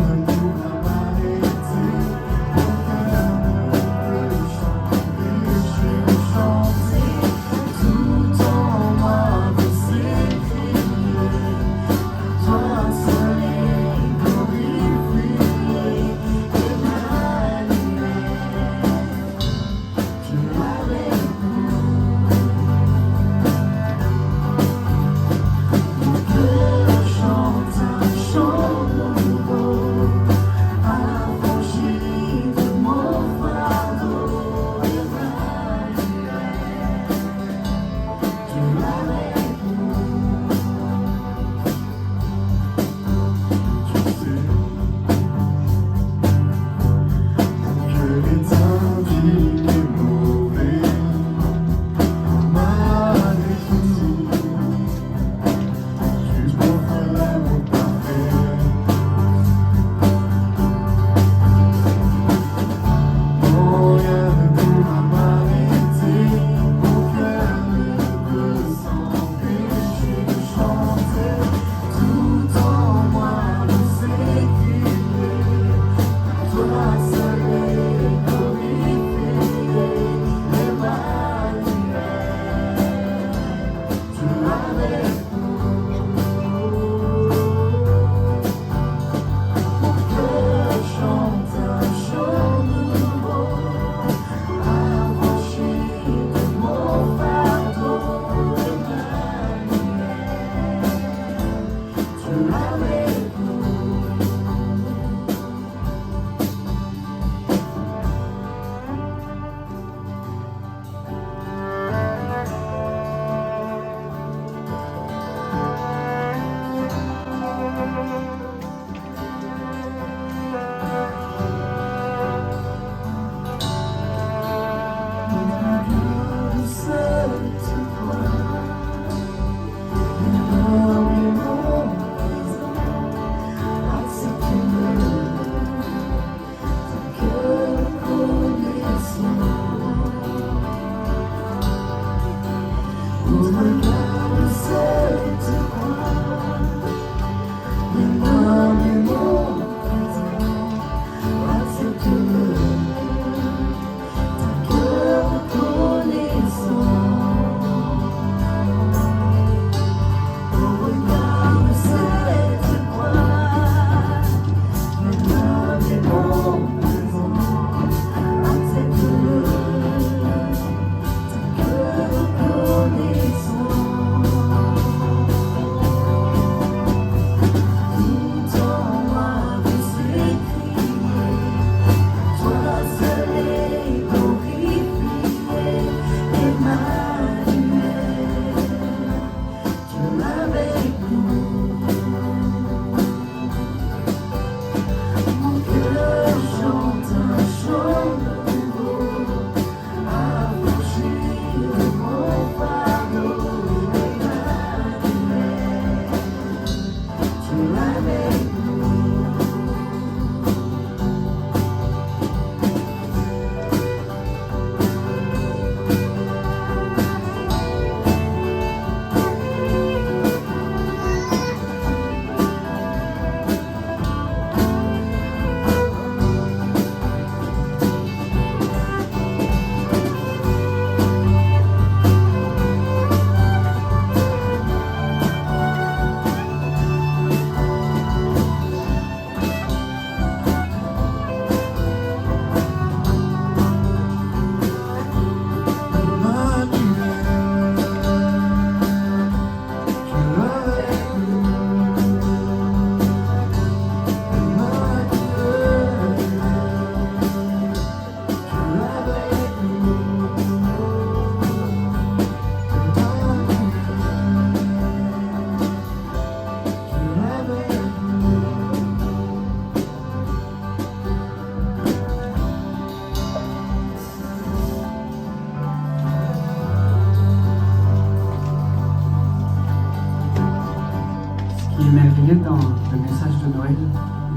Speaker 4: Noël,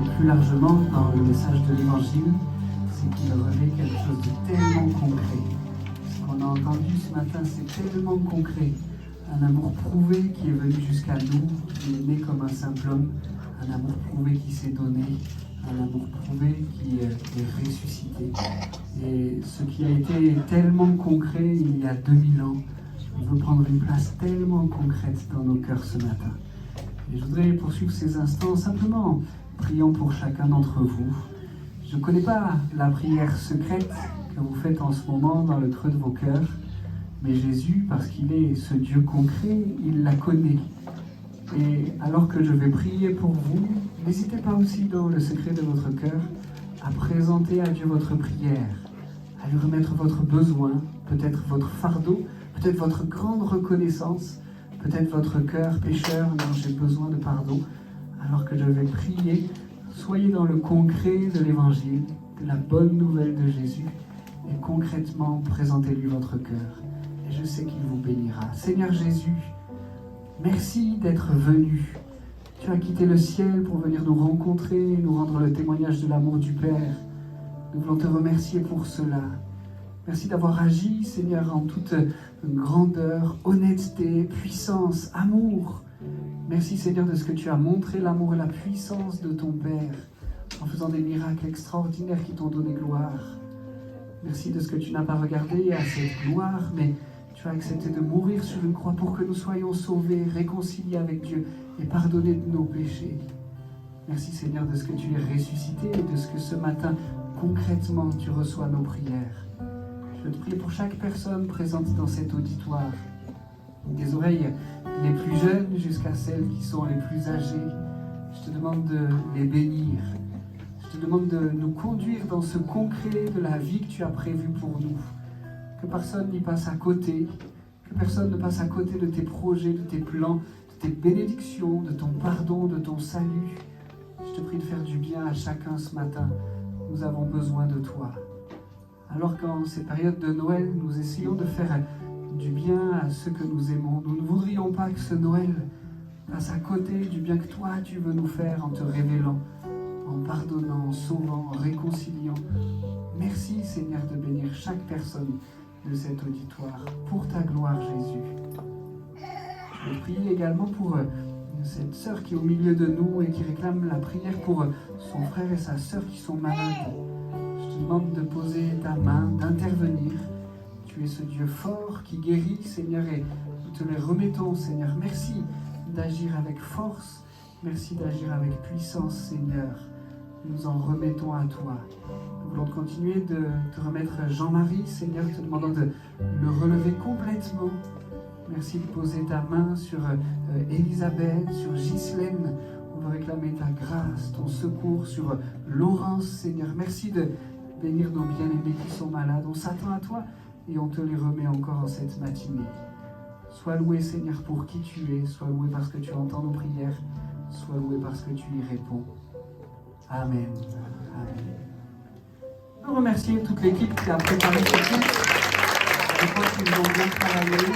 Speaker 4: et plus largement dans le message de l'Évangile, c'est qu'il revêt quelque chose de tellement concret. Ce qu'on a entendu ce matin, c'est tellement concret. Un amour prouvé qui est venu jusqu'à nous, qui est né comme un simple homme, un amour prouvé qui s'est donné, un amour prouvé qui est ressuscité. Et ce qui a été tellement concret il y a 2000 ans, veut prendre une place tellement concrète dans nos cœurs ce matin. Et je voudrais poursuivre ces instants simplement en priant pour chacun d'entre vous. Je ne connais pas la prière secrète que vous faites en ce moment dans le creux de vos cœurs, mais Jésus, parce qu'il est ce Dieu concret, il la connaît. Et alors que je vais prier pour vous, n'hésitez pas aussi dans le secret de votre cœur à présenter à Dieu votre prière, à lui remettre votre besoin, peut-être votre fardeau, peut-être votre grande reconnaissance, peut-être votre cœur pécheur, non, j'ai besoin de pardon. Alors que je vais prier, soyez dans le concret de l'Évangile, de la bonne nouvelle de Jésus, et concrètement, présentez-lui votre cœur. Et je sais qu'il vous bénira. Seigneur Jésus, merci d'être venu. Tu as quitté le ciel pour venir nous rencontrer, nous rendre le témoignage de l'amour du Père. Nous voulons te remercier pour cela. Merci d'avoir agi, Seigneur, en toute grandeur, honnêteté, puissance, amour. Merci, Seigneur, de ce que tu as montré l'amour et la puissance de ton Père en faisant des miracles extraordinaires qui t'ont donné gloire. Merci de ce que tu n'as pas regardé à cette gloire, mais tu as accepté de mourir sur une croix pour que nous soyons sauvés, réconciliés avec Dieu et pardonnés de nos péchés. Merci, Seigneur, de ce que tu es ressuscité et de ce que ce matin, concrètement, tu reçois nos prières. Je veux te prier pour chaque personne présente dans cet auditoire, des oreilles les plus jeunes jusqu'à celles qui sont les plus âgées. Je te demande de les bénir. Je te demande de nous conduire dans ce concret de la vie que tu as prévue pour nous. Que personne n'y passe à côté, que personne ne passe à côté de tes projets, de tes plans, de tes bénédictions, de ton pardon, de ton salut. Je te prie de faire du bien à chacun ce matin. Nous avons besoin de toi. Alors qu'en ces périodes de Noël, nous essayons de faire du bien à ceux que nous aimons, nous ne voudrions pas que ce Noël passe à côté du bien que toi tu veux nous faire en te révélant, en pardonnant, en sauvant, en réconciliant. Merci Seigneur de bénir chaque personne de cet auditoire pour ta gloire Jésus. Je prie également pour cette sœur qui est au milieu de nous et qui réclame la prière pour son frère et sa sœur qui sont malades. Je te demande de poser ta main, d'intervenir. Tu es ce Dieu fort qui guérit, Seigneur, et nous te les remettons, Seigneur. Merci d'agir avec force. Merci d'agir avec puissance, Seigneur. Nous en remettons à toi. Nous voulons continuer de te remettre Jean-Marie, Seigneur, te demandant de le relever complètement. Merci de poser ta main sur Elisabeth, sur Ghislaine. On veut réclamer ta grâce, ton secours sur Laurence, Seigneur. Merci de bénir nos bien-aimés qui sont malades. On s'attend à toi et on te les remet encore en cette matinée. Sois loué, Seigneur, pour qui tu es. Sois loué parce que tu entends nos prières. Sois loué parce que tu y réponds. Amen. Amen. Je veux remercier toute l'équipe qui a préparé ce texte. Je crois qu'ils ont bien travaillé.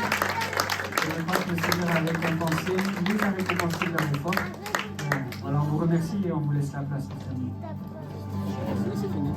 Speaker 4: Je crois que le Seigneur avait compensé, nous a récompensé de leur effort. Alors on vous remercie et on vous laisse la place pour terminer. C'est fini.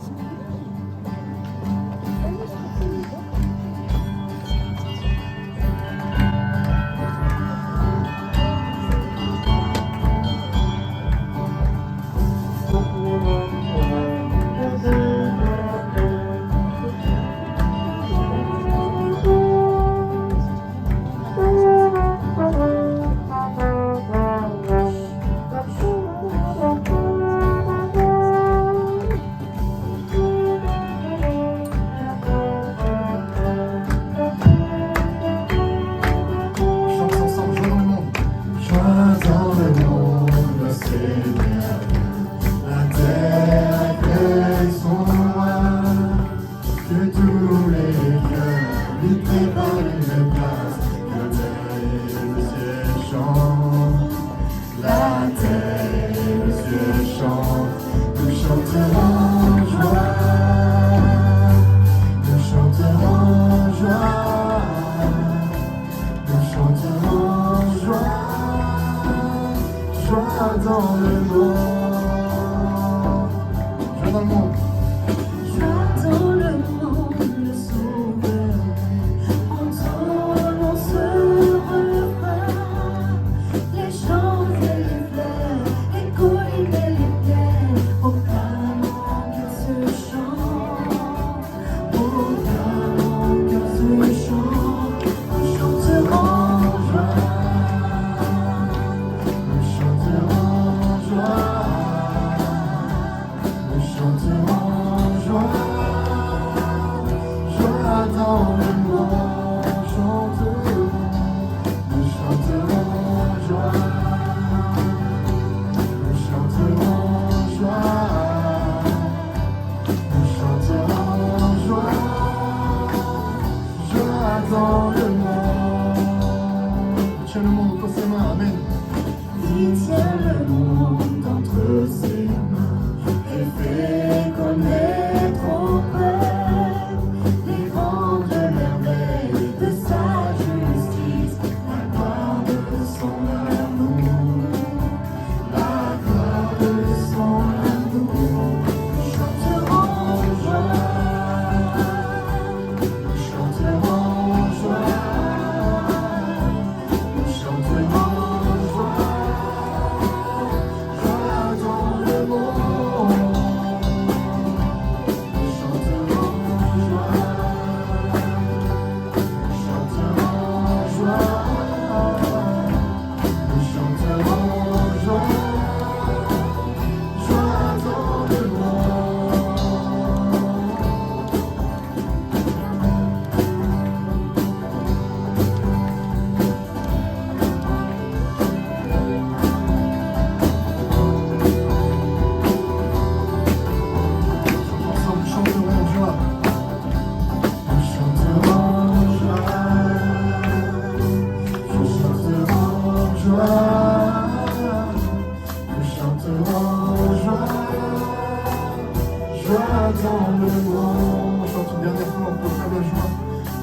Speaker 1: joie dans le monde. On chante une dernière fois, on proclame la joie.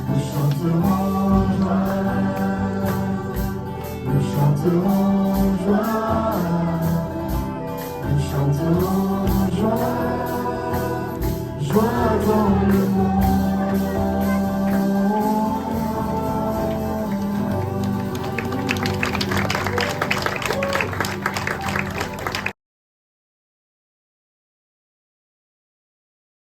Speaker 1: Nous chanterons joie. Nous chanterons joie. Nous chanterons